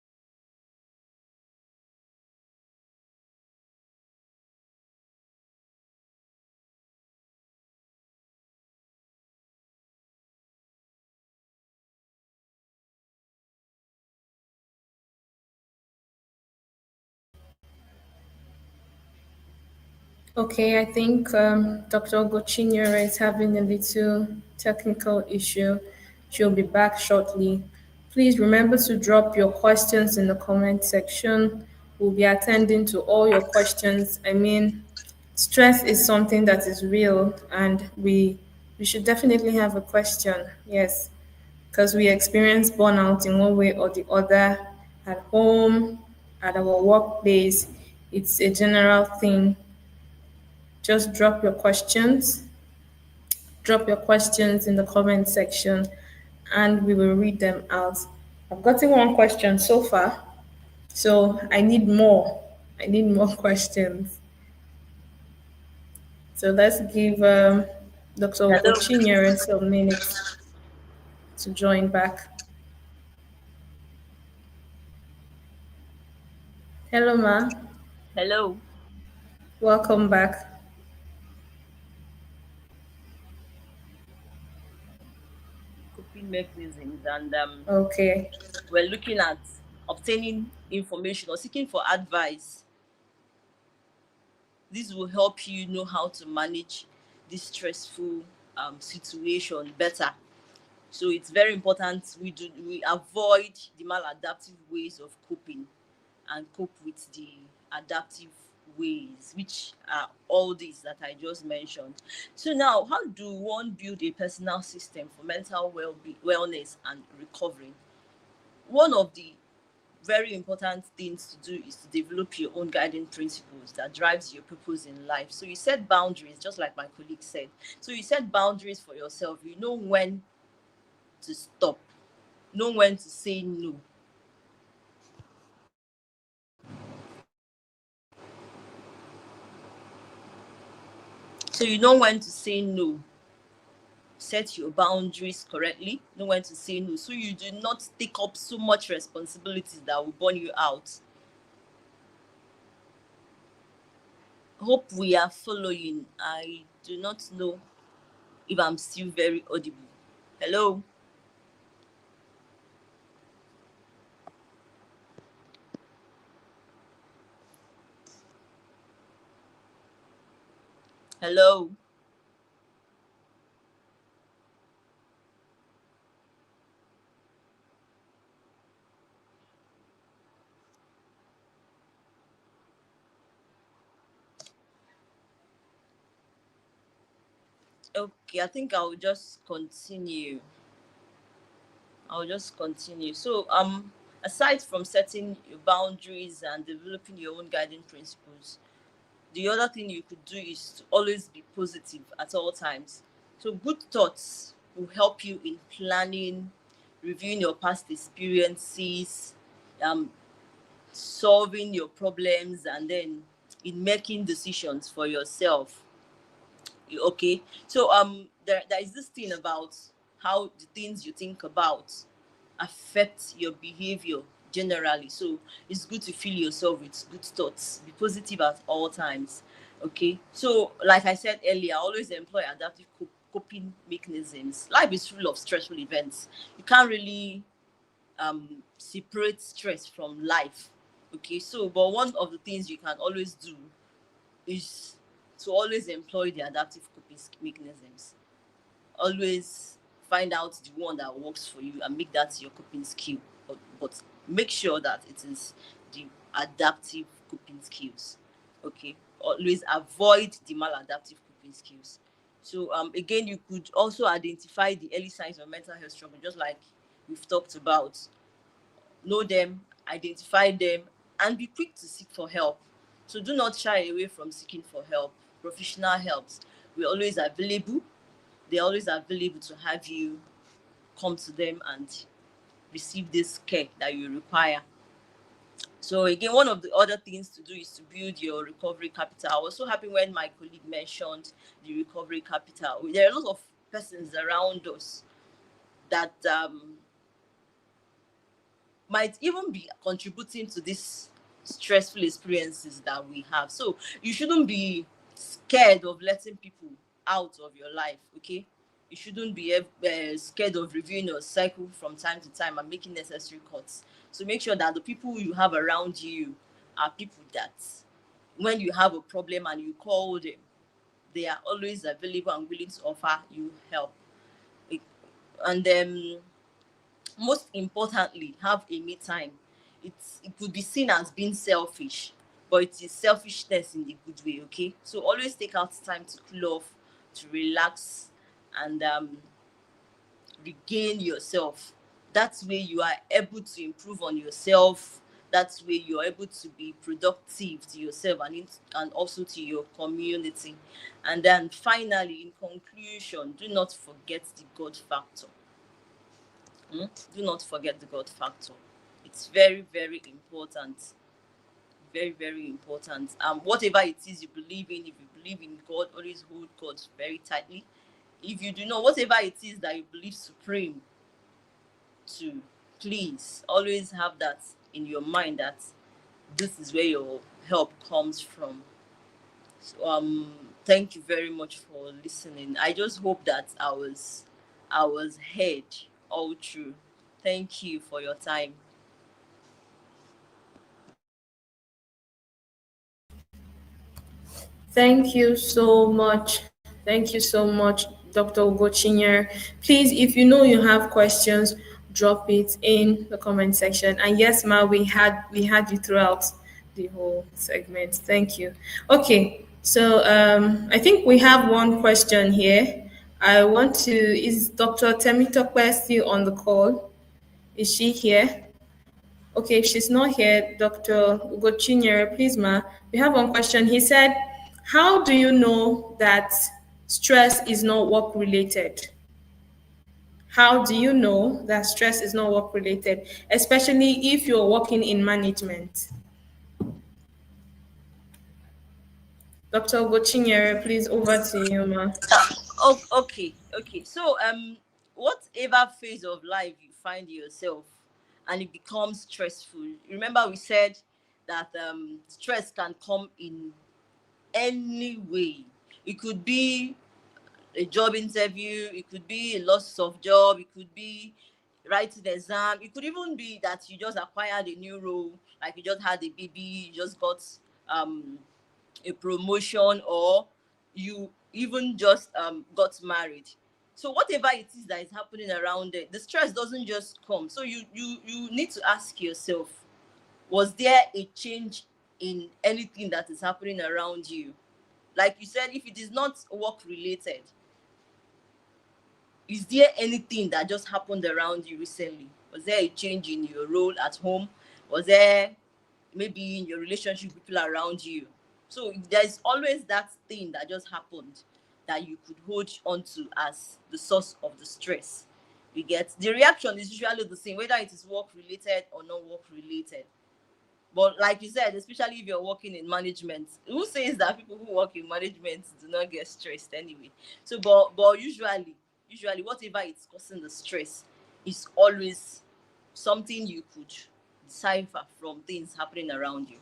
Okay, I think Dr. Gochinyere is having a little technical issue. She'll be back shortly. Please remember to drop your questions in the comment section. We'll be attending to all your questions. I mean, stress is something that is real, and we should definitely have a question. Yes, because we experience burnout in one way or the other at home, at our workplace. It's a general thing. Just drop your questions in the comment section, and we will read them out. I've gotten one question so far, so I need more. I need more questions. So let's give Dr. hello, Ogochinyere some minutes to join back. Hello, Ma. hello. Welcome back. Coping mechanisms, and Okay. we're looking at obtaining information or seeking for advice. This will help you know how to manage this stressful situation better. So it's very important we avoid the maladaptive ways of coping and cope with the adaptive ways, which are all these that I just mentioned. So now, how do one build a personal system for mental wellness and recovery? One of the very important things to do is to develop your own guiding principles that drives your purpose in life. So you set boundaries, just like my colleague said. So you set boundaries for yourself. You know when to stop, know when to say no. So you know when to say no. Set your boundaries correctly, know when to say no, so you do not take up so much responsibilities that will burn you out. Hope we are following. I do not know if I'm still very audible. Hello, hello. Okay, I think I'll just continue. So aside from setting your boundaries and developing your own guiding principles, the other thing you could do is to always be positive at all times. So good thoughts will help you in planning, reviewing your past experiences, um, solving your problems, and then in making decisions for yourself. Okay, so there is this thing about how the things you think about affect your behavior generally. So it's good to fill yourself with good thoughts, be positive at all times. Okay, so like I said earlier, always employ adaptive coping mechanisms. Life is full of stressful events. You can't really separate stress from life. Okay, so but one of the things you can always do is to always employ the adaptive coping mechanisms. Always find out the one that works for you and make that your coping skill. But make sure that it is the adaptive coping skills. Okay, always avoid the maladaptive coping skills. So again, you could also identify the early signs of mental health struggle, just like we've talked about. Know them, identify them, and be quick to seek for help. So do not shy away from seeking for help. Professional helps. We're always available. They're always available to have you come to them and receive this care that you require. So again, one of the other things to do is to build your recovery capital. I was so happy when my colleague mentioned the recovery capital. There are a lot of persons around us that might even be contributing to these stressful experiences that we have. So you shouldn't be scared of letting people out of your life, okay? You shouldn't be scared of reviewing your cycle from time to time and making necessary cuts. So make sure that the people you have around you are people that when you have a problem and you call them, they are always available and willing to offer you help. And then most importantly, have a me time. It could be seen as being selfish, but it is selfishness in the good way. Okay, so always take out time to cool off, to relax, and regain yourself. That's where you are able to improve on yourself. That's where you are able to be productive to yourself and also to your community. And then finally, in conclusion, do not forget the God factor. Do not forget the God factor. It's very, very important. Very, very important. Whatever it is you believe in, if you believe in God, always hold God very tightly. If you do not, whatever it is that you believe supreme to, please always have that in your mind that this is where your help comes from. So, thank you very much for listening. I just hope that I was heard all through. Thank you for your time. Thank you so much. Thank you so much, Dr. Ugochinyere. Please, if you know you have questions, drop it in the comment section. And yes, Ma, we had you throughout the whole segment. Thank you. Okay, so I think we have one question here. Is Dr. Temitope still on the call? Is she here? Okay, if she's not here, Dr. Ugochinyere, please, ma, we have one question. He said, how do you know that stress is not work related? How do you know that stress is not work related, especially if you're working in management? Dr. Ugochinyere, please, over to you, ma. Oh, okay. So, whatever phase of life you find yourself and it becomes stressful, remember we said that stress can come in any way. It could be a job interview, it could be a loss of job, it could be writing exam, it could even be that you just acquired a new role, like you just had a baby, you just got um a promotion, or you even just got married. So whatever it is that is happening around it, the stress doesn't just come. So you need to ask yourself, was there a change in anything that is happening around you? Like you said, if it is not work related, is there anything that just happened around you recently? Was there a change in your role at home? Was there maybe in your relationship with people around you? So there's always that thing that just happened that you could hold on to as the source of the stress. You get, the reaction is usually the same, whether it is work related or not work related. But like you said, especially if you're working in management, who says that people who work in management do not get stressed anyway? So, but usually, whatever is causing the stress is always something you could decipher from things happening around you.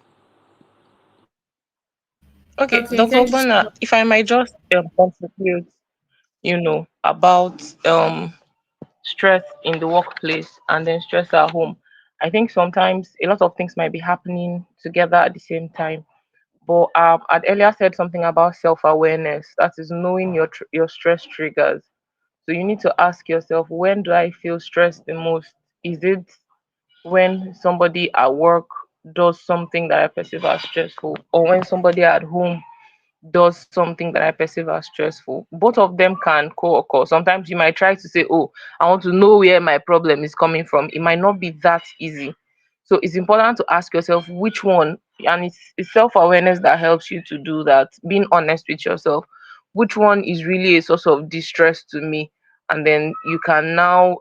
Okay, Okay, Dr. thank you so Ogbonna, much. if I might just contribute, about stress in the workplace and then stress at home. I think sometimes a lot of things might be happening together at the same time. But I'd earlier said something about self-awareness. That is knowing your stress triggers. So you need to ask yourself, when do I feel stressed the most? Is it when somebody at work does something that I perceive as stressful, or when somebody at home does something that I perceive as stressful? Both of them can co-occur. Sometimes you might try to say, oh, I want to know where my problem is coming from. It might not be that easy. So it's important to ask yourself which one, and it's self-awareness that helps you to do that, being honest with yourself. Which one is really a source of distress to me? And then you can now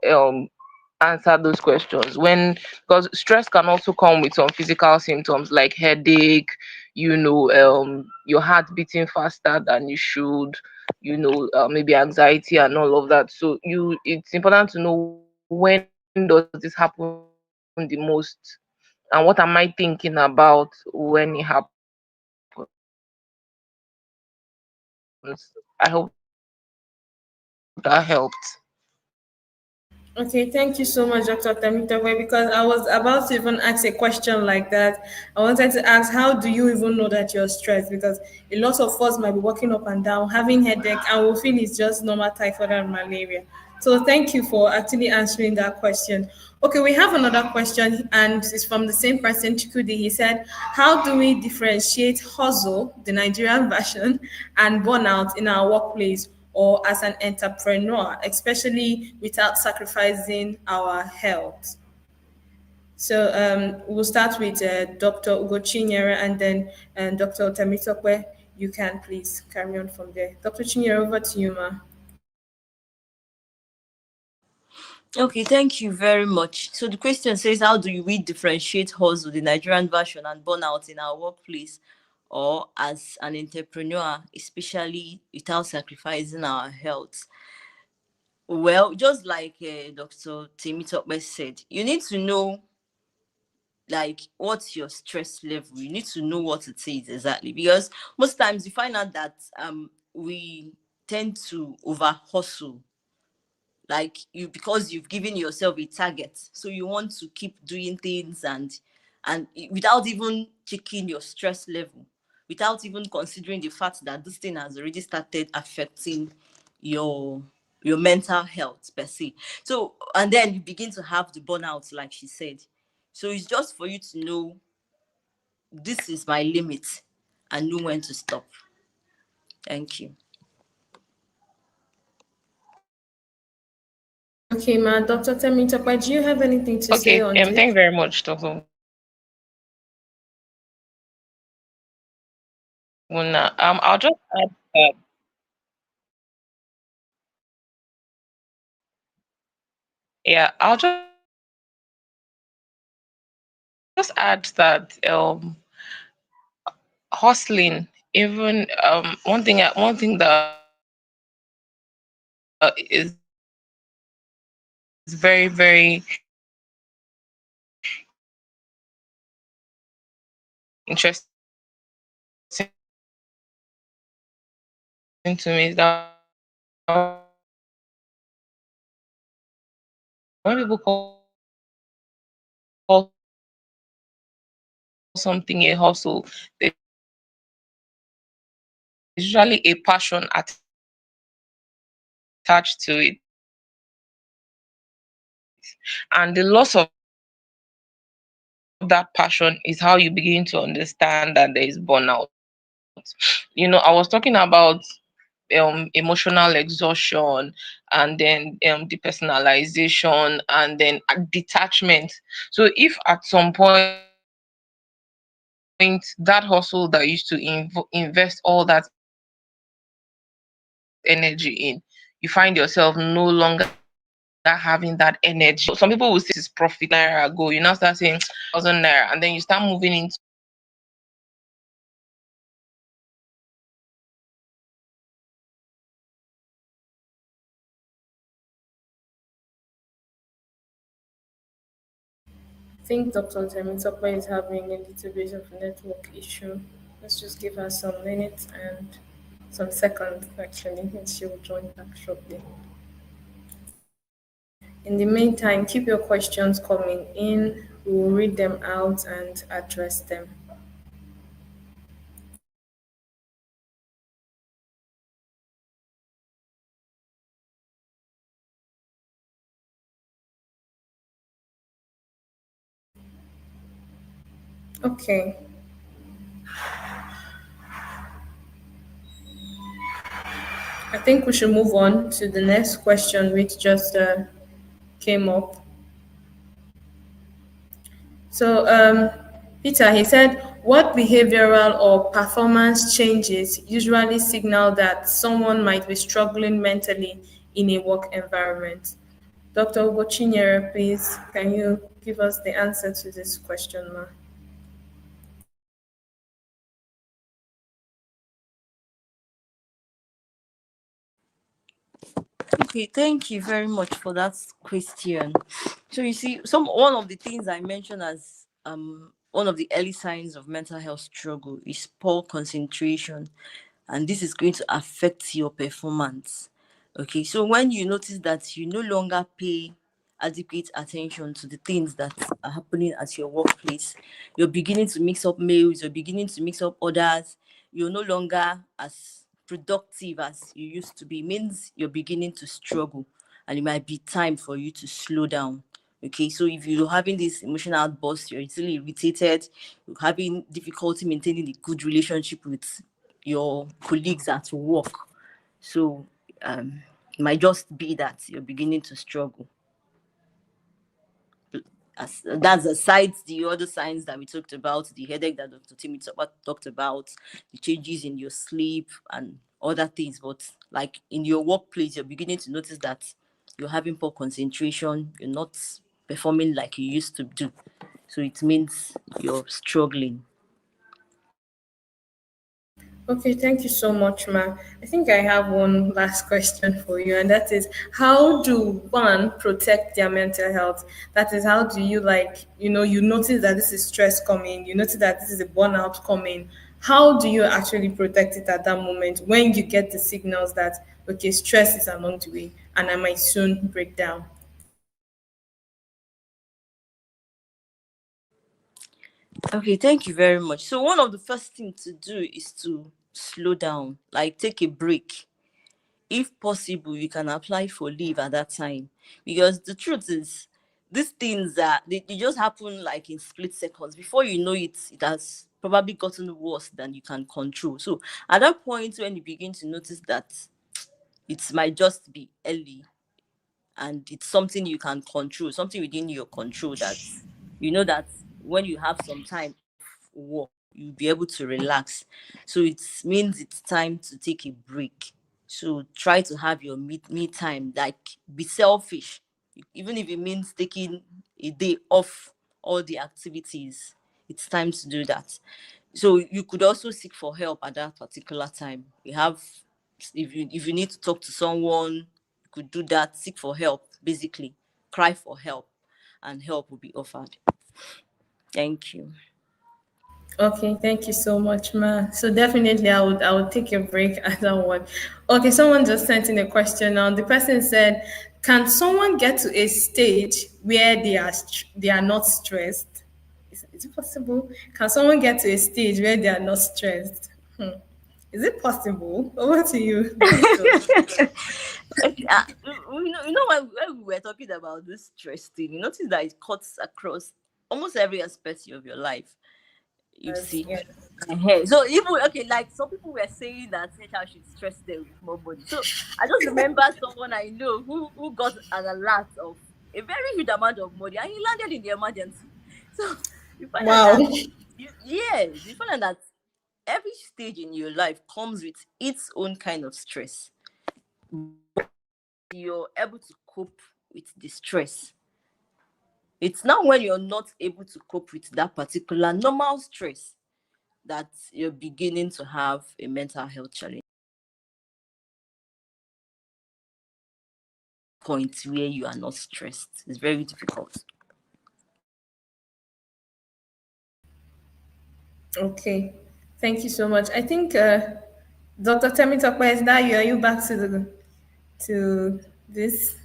answer those questions. When, because stress can also come with some physical symptoms like headache, your heart beating faster than you should, maybe anxiety and all of that. So it's important to know, when does this happen the most, and what am I thinking about when it happens? I hope that helped. Okay, thank you so much, Dr. Temitope, because I was about to even ask a question like that. I wanted to ask, how do you even know that you're stressed? Because a lot of us might be walking up and down, having headache, and we feel it's just normal typhoid and malaria. So thank you for actually answering that question. Okay, we have another question, and it's from the same person, Chikudi. He said, how do we differentiate hustle, the Nigerian version, and burnout in our workplace or as an entrepreneur, especially without sacrificing our health? So we'll start with Dr. Ugo and then Dr. Tamitokwe. You can please carry on from there. Dr. Chinyere, over to you, ma. Okay, thank you very much. So the question says, how do we differentiate hustle, the Nigerian version, and burnout in our workplace or as an entrepreneur, especially without sacrificing our health? Well, just like Dr. Timitokbe said, you need to know like what's your stress level. You need to know what it is exactly, because most times you find out that we tend to over hustle, like you, because you've given yourself a target, so you want to keep doing things, and without even checking your stress level, without even considering the fact that this thing has already started affecting your your mental health per se. So, and then you begin to have the burnout, like she said. So it's just for you to know, this is my limit, and know when to stop. Thank you. Okay, ma. Dr. Tamitokwe, do you have anything to say Okay, on this? thank you very much, Dr. Muna. I'll just add that, yeah, I'll just add that hustling, even one thing that is very, very interesting to me is that when people call something a hustle, there's usually a passion attached to it, and the loss of that passion is how you begin to understand that there is burnout. I was talking about emotional exhaustion, and then depersonalization, and then detachment. So if at some point that hustle that used to invest all that energy in, you find yourself no longer having that energy. Some people will say this is profit naira go. You now start saying 1,000 naira, and then you start moving into I think Dr. Tamitokwe is having a little bit of a network issue. Let's just give her some minutes and some seconds, actually, and she will join back shortly. In the meantime, keep your questions coming in. We will read them out and address them. Okay. I think we should move on to the next question, which just came up. So, Peter, he said, what behavioral or performance changes usually signal that someone might be struggling mentally in a work environment? Dr. Ugochinyere, please, can you give us the answer to this question, ma? Okay, thank you very much for that question. So you see, one of the things I mentioned as one of the early signs of mental health struggle is poor concentration, and this is going to affect your performance. Okay, so when you notice that you no longer pay adequate attention to the things that are happening at your workplace, you're beginning to mix up mails, you're beginning to mix up orders, you're no longer as productive as you used to be, means you're beginning to struggle, and it might be time for you to slow down. Okay, so if you're having this emotional outburst, you're easily irritated, you're having difficulty maintaining a good relationship with your colleagues at work. So it might just be that you're beginning to struggle. That's aside the other signs that we talked about, the headache that Dr. Timmy talked about, the changes in your sleep and other things. But like in your workplace, you're beginning to notice that you're having poor concentration, you're not performing like you used to do. So it means you're struggling. Okay, thank you so much, ma. I think I have one last question for you, and that is, how do one protect their mental health? That is, how do you, like, you notice that this is stress coming, you notice that this is a burnout coming. How do you actually protect it at that moment when you get the signals that, okay, stress is along the way and I might soon break down? Okay, thank you very much. So one of the first things to do is to slow down, like take a break. If possible, you can apply for leave at that time, because the truth is these things they just happen like in split seconds. Before you know it, it has probably gotten worse than you can control. So at that point, when you begin to notice that it might just be early and it's something you can control, something within your control, that you know that when you have some time work, you'll be able to relax. So it means it's time to take a break. So try to have your me time, like be selfish, even if it means taking a day off all the activities. It's time to do that. So you could also seek for help at that particular time. You have, if you need to talk to someone, you could do that. Seek for help, basically, cry for help, and help will be offered. Thank you. Okay, thank you so much, ma. So definitely, I would take a break at that one. Okay, someone just sent in a question now. The person said, "Can someone get to a stage where they are not stressed? Is it possible? Can someone get to a stage where they are not stressed? Is it possible? Over to you, doctor." Okay, when we were talking about this stress thing, you notice that it cuts across almost every aspect of your life. You Yes, see. yes. So even okay, like some people were saying that HR should stress them with more money. So I just remember someone I know who got an alert of a very huge amount of money, and he landed in the emergency. So you find out Wow. that you find out that every stage in your life comes with its own kind of stress. You're able to cope with the stress. It's now when you're not able to cope with that particular normal stress that you're beginning to have a mental health challenge. Point where you are not stressed. It's very difficult. Okay, thank you so much. I think Dr. Temi Tokwe, is that you? Are you back to this?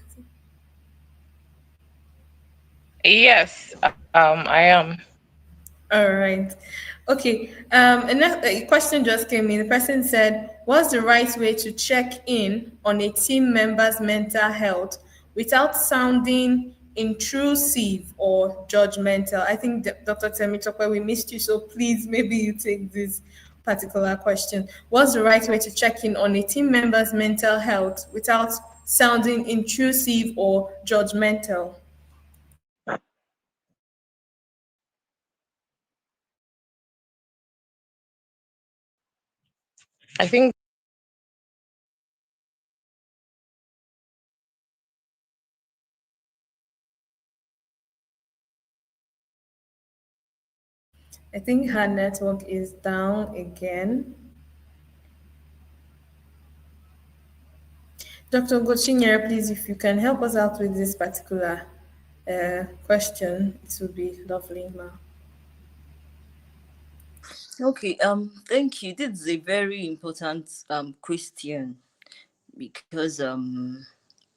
Yes, I am. All right. Okay. A question just came in. The person said, "What's the right way to check in on a team member's mental health without sounding intrusive or judgmental? I think Dr. Temitope, we missed you, so please maybe you take this particular question. What's the right way to check in on a team member's mental health without sounding intrusive or judgmental? I think I think her network is down again. Dr. Gochinyere, please, if you can help us out with this particular question, it would be lovely, ma. Okay, thank you. This is a very important question because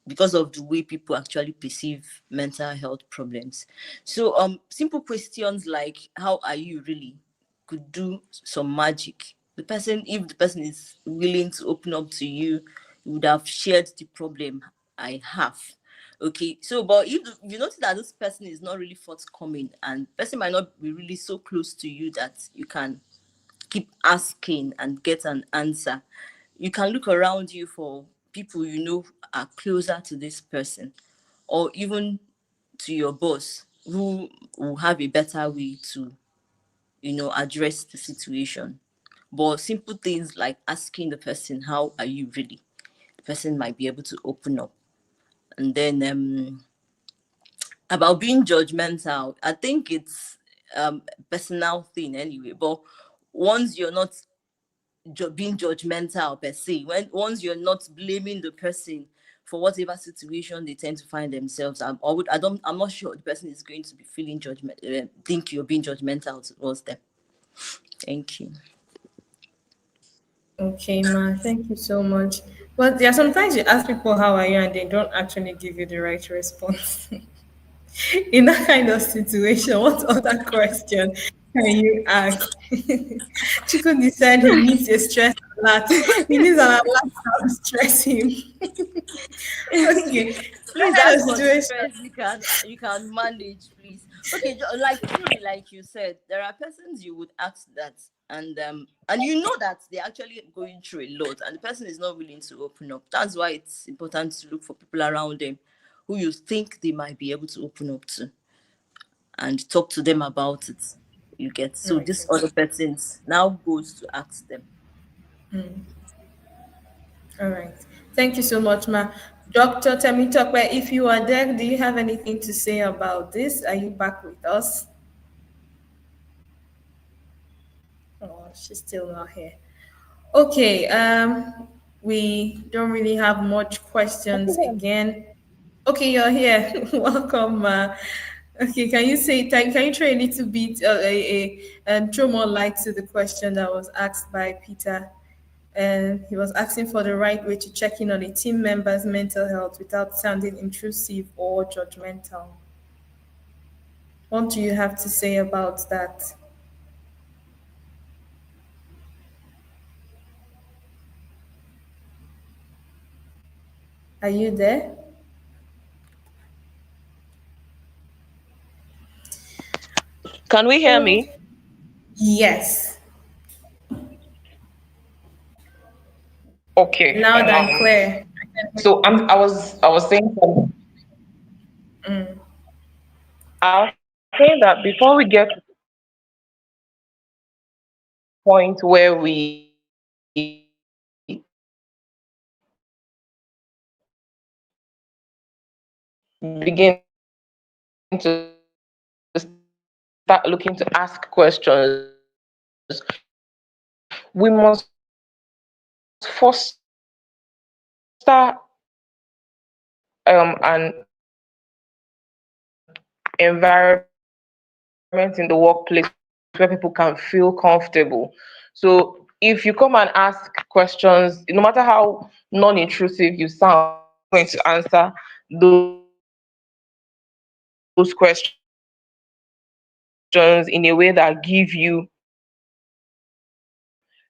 because of the way people actually perceive mental health problems. So simple questions like how are you really could do some magic. The person, if the person is willing to open up to you, would have shared the problem I have. Okay, so but if you notice that this person is not really forthcoming and person might not be really so close to you that you can keep asking and get an answer, you can look around you for people you know are closer to this person, or even to your boss who will have a better way to, address the situation. But simple things like asking the person, how are you really? The person might be able to open up. And then about being judgmental, I think it's personal thing anyway. But once you're not being judgmental per se, when once you're not blaming the person for whatever situation they tend to find themselves, I'm not sure the person is going to be feeling judgment, think you're being judgmental towards them. Thank you. Okay, ma, thank you so much. But yeah, sometimes you ask people how are you and they don't actually give you the right response. In that kind of situation, what other question can you ask? Chikundi said he needs a stress alert. He needs an alert that will stress him. Okay, that Please kind ask of for the situation. stress you can manage, please. Okay, like truly, like you said, there are persons you would ask that, and you know that they're actually going through a lot, and the person is not willing to open up. That's why it's important to look for people around them who you think they might be able to open up to and talk to them about it. You get, so this Okay. other persons now goes to ask them. All right. Thank you so much, ma. Dr. Temitope, if you are there, do you have anything to say about this? Are you back with us? Oh, she's still not here. Okay, we don't really have much questions again. Okay, you're here. Welcome. Okay, can you try a little bit, and throw more light to the question that was asked by Peter? And he was asking for the right way to check in on a team member's mental health without sounding intrusive or judgmental. What do you have to say about that? Are you there? can we hear me? Okay. Yes, Okay. loud and clear. So I was saying something. I was saying that before we get to the point where we begin to start looking to ask questions, we must foster an environment in the workplace where people can feel comfortable. So if you come and ask questions, no matter how non-intrusive you sound, going to answer those questions in a way that give you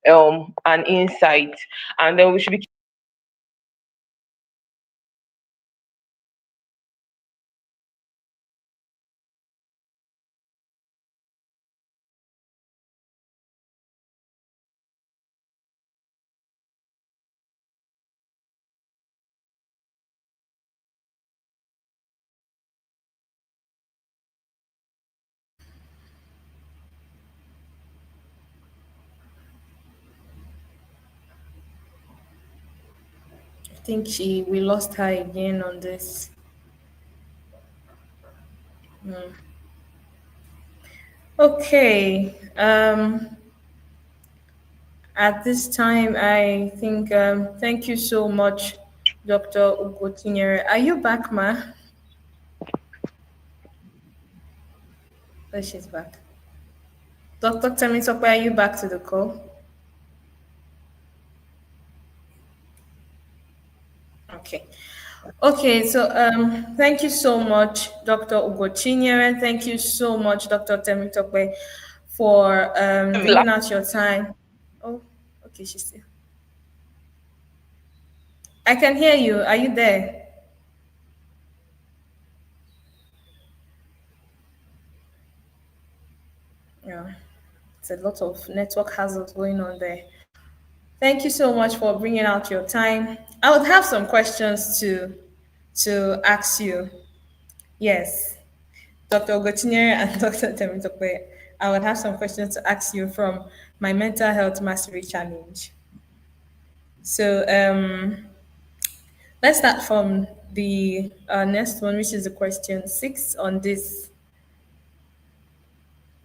an insight. And then we should be think she we lost her again on this. Okay. At this time, I think thank you so much, Dr. Ugotinyere. Are you back, ma? Oh, she's back. Dr. Temitope, are you back to the call? Okay. Okay, so thank you so much, Dr. Ugochinyere. Thank you so much, Dr. Temitope, for bringing out your time. Oh, okay, she's still. I can hear you. Are you there? Yeah, it's a lot of network hazards going on there. Thank you so much for bringing out your time. I would have some questions to ask you. Yes. Dr. Ogotinyere and Dr. Temitope, I would have some questions to ask you from my mental health mastery challenge. So let's start from the next one, which is the question 6 on this.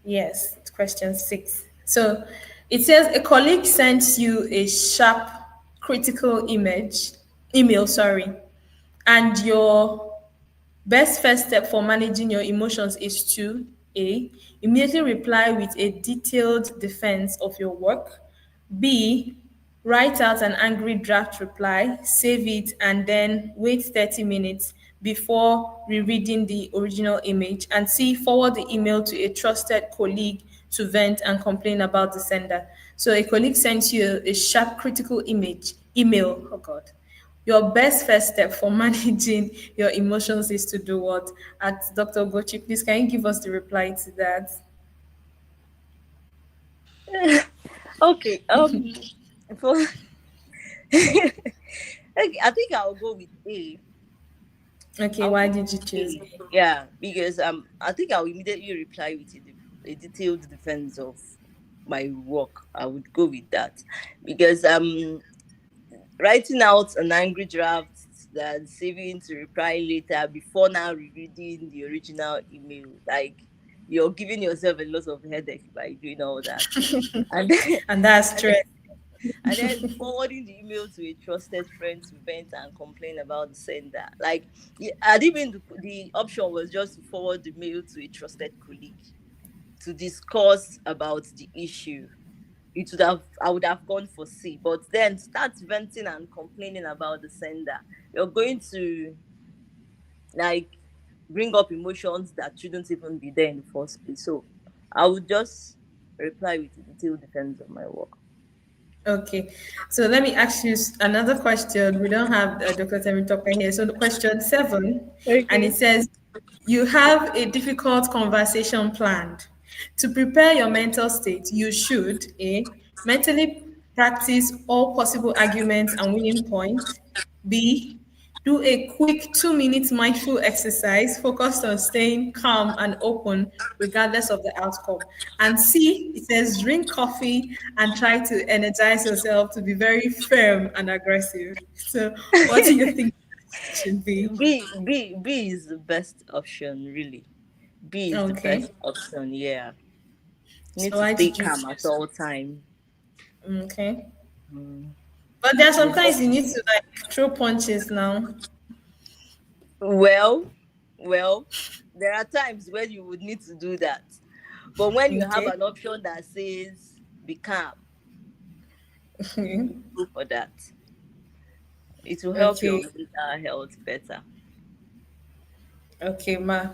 Yes, it's question 6. So it says a colleague sends you a sharp, critical email, sorry, and your best first step for managing your emotions is to A. Immediately reply with a detailed defense of your work. B. Write out an angry draft reply, save it, and then wait 30 minutes before rereading the original image. And C. Forward the email to a trusted colleague to vent and complain about the sender. So a colleague sends you a sharp, critical email. Oh God, your best first step for managing your emotions is to do what? At Dr. Gochi, please can you give us the reply to that? Okay. For okay, I think I'll go with A. Okay, I'll why go did you with choose? A. Yeah, because I think I'll immediately reply with a detailed defense of my work. I would go with that because writing out an angry draft than saving to reply later before now rereading the original email. Like you're giving yourself a lot of headache by doing all that. And then, And that's and then stress. and then forwarding the email to a trusted friend to vent and complain about the sender. Like I didn't even the option was just to forward the mail to a trusted colleague to discuss about the issue. It would have I would have gone for C, but then start venting and complaining about the sender. You're going to like bring up emotions that shouldn't even be there in the first place. So I would just reply with a detailed defense of my work. Okay, so let me ask you another question. We don't have Dr. Temitope here. So the question 7, and it Okay. says, you have a difficult conversation planned. To prepare your mental state, you should A. Mentally practice all possible arguments and winning points. B. Do a quick 2 minute mindful exercise focused on staying calm and open regardless of the outcome. And C, it says drink coffee and try to energize yourself to be very firm and aggressive. So, what do you think it should be? B is the best option, really. B is the Okay. best option. Yeah, you need So, to why stay did you calm at choose? all time. Okay. Mm. But there are You sometimes just you need to like throw punches now. well, well, there are times when you would need to do that, but when you have Okay. an option that says be calm, go for that. It will help your Okay. mental health better. Okay, ma.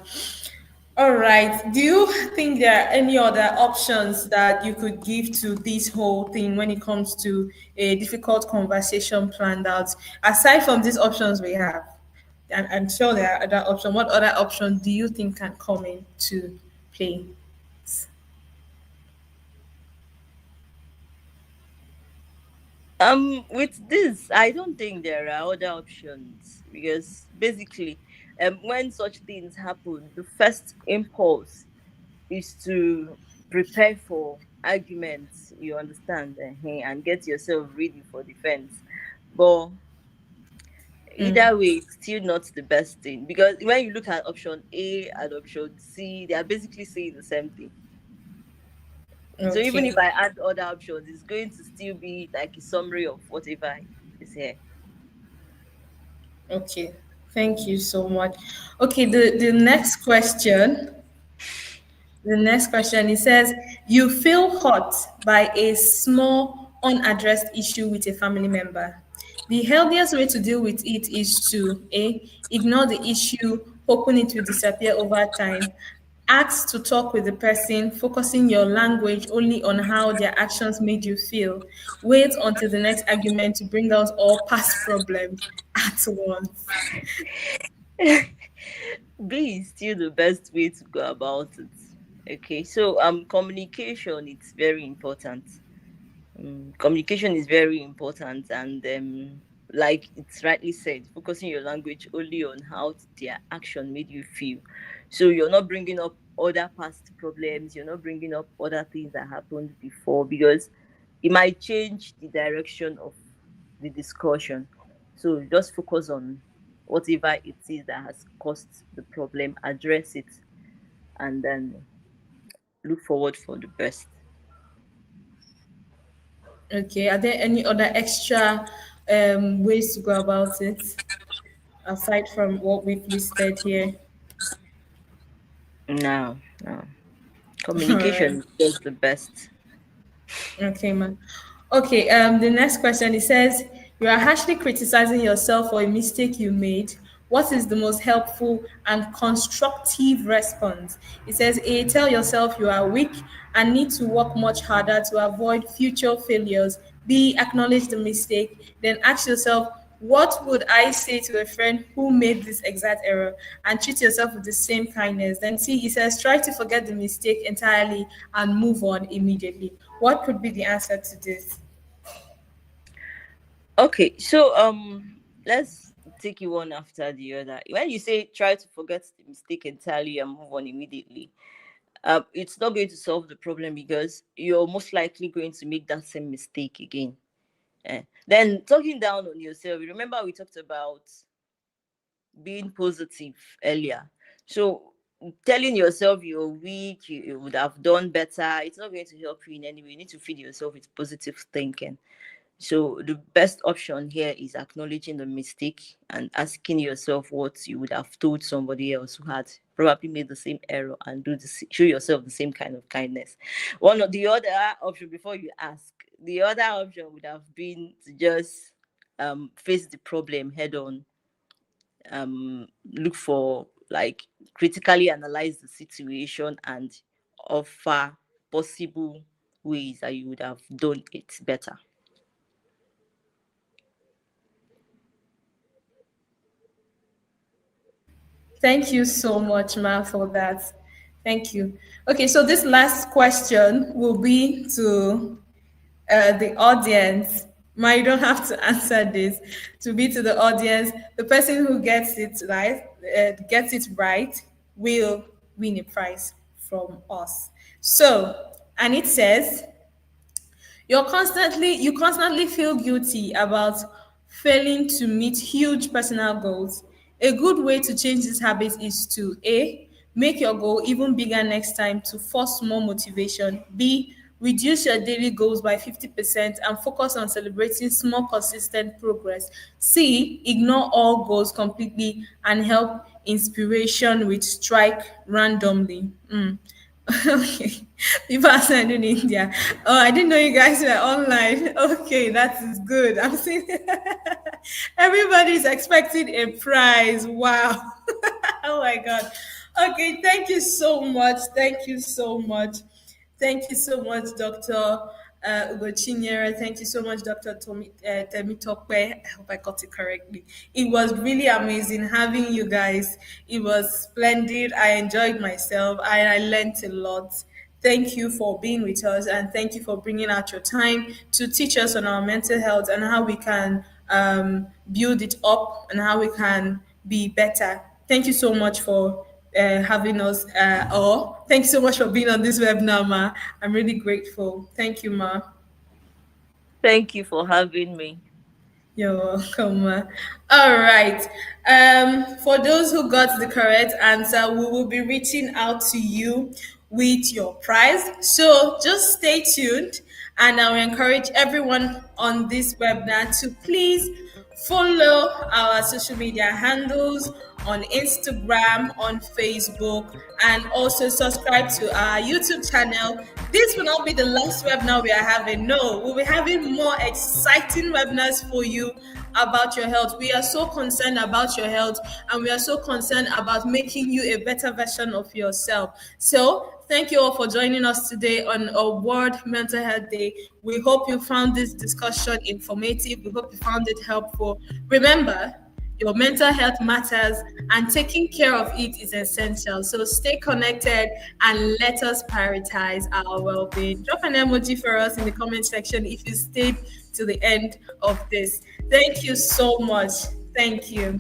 All right. Do you think there are any other options that you could give to this whole thing when it comes to a difficult conversation planned out? Aside from these options we have, I'm sure there are other options. What other options do you think can come into play? With this, I don't think there are other options because basically, when such things happen, the first impulse is to prepare for arguments. You understand, and get yourself ready for defense. But Either way, it's still not the best thing, because when you look at option A and option C, they are basically saying the same thing. So even Okay. if I add other options, it's going to still be like a summary of whatever is here. Okay. Thank you so much. Okay, the next question. The next question, it says, you feel hurt by a small unaddressed issue with a family member. The healthiest way to deal with it is to A, ignore the issue, hoping it will disappear over time. Ask to talk with the person, focusing your language only on how their actions made you feel. Wait until the next argument to bring out all past problems at once. B is still the best way to go about it. Okay, so communication, it's very important. Communication is very important, and like it's rightly said, focusing your language only on how their action made you feel. So you're not bringing up other past problems, you're not bringing up other things that happened before, because it might change the direction of the discussion. So just focus on whatever it is that has caused the problem, address it, and then look forward for the best. Okay, are there any other extra ways to go about it aside from what we've listed here? No, no. All right. Communication is just the best. Okay, man. Okay, the next question, it says, you are harshly criticizing yourself for a mistake you made. What is the most helpful and constructive response? It says, A, tell yourself you are weak and need to work much harder to avoid future failures. B, acknowledge the mistake. Then ask yourself, what would I say to a friend who made this exact error? And treat yourself with the same kindness. Then C, he says, try to forget the mistake entirely and move on immediately. What could be the answer to this? Okay, so let's take it one after the other. When you say try to forget the mistake entirely and move on immediately, it's not going to solve the problem, because you're most likely going to make that same mistake again. Then talking down on yourself. Remember we talked about being positive earlier. So telling yourself you're weak, you would have done better, it's not going to help you in any way. You need to feed yourself with positive thinking. So the best option here is acknowledging the mistake and asking yourself what you would have told somebody else who had probably made the same error, and show yourself the same kind of kindness. One of the other option, before you ask, the other option would have been to just face the problem head on. Look for, like, critically analyze the situation and offer possible ways that you would have done it better. Thank you so much, Ma, for that. Thank you. Okay, so this last question will be to the audience. Ma, you don't have to answer this. To be to the audience, the person who gets it right, will win a prize from us. So, and it says, you constantly feel guilty about failing to meet huge personal goals. A good way to change this habit is to A, make your goal even bigger next time to force more motivation. B, reduce your daily goals by 50% and focus on celebrating small consistent progress. C, ignore all goals completely and help inspiration with strike randomly. Okay. People are sending in India. Oh, I didn't know you guys were online. Okay, that is good. I'm seeing everybody's expecting a prize. Wow. Oh my God. Okay, thank you so much. Thank you so much. Thank you so much, Dr. Ugochinyere. Thank you so much, Dr. Temitope. I hope I got it correctly. It was really amazing having you guys. It was splendid. I enjoyed myself. I learned a lot. Thank you for being with us, and thank you for bringing out your time to teach us on our mental health and how we can build it up and how we can be better. Thank you so much for having us. Or thank you so much for being on this webinar, Ma. I'm really grateful. Thank you, Ma. Thank you for having me. You're welcome. All right. For those who got the correct answer, we will be reaching out to you with your prize. So just stay tuned, and I will encourage everyone on this webinar to please follow our social media handles on Instagram, on Facebook, and also subscribe to our YouTube channel. This will not be the last webinar we are having. No, we'll be having more exciting webinars for you about your health. We are so concerned about your health, and we are so concerned about making you a better version of yourself. So thank you all for joining us today on a World Mental Health Day. We hope you found this discussion informative. We hope you found it helpful. Remember, your mental health matters, and taking care of it is essential. So stay connected and let us prioritize our well-being. Drop an emoji for us in the comment section if you stayed to the end of this. Thank you so much. Thank you.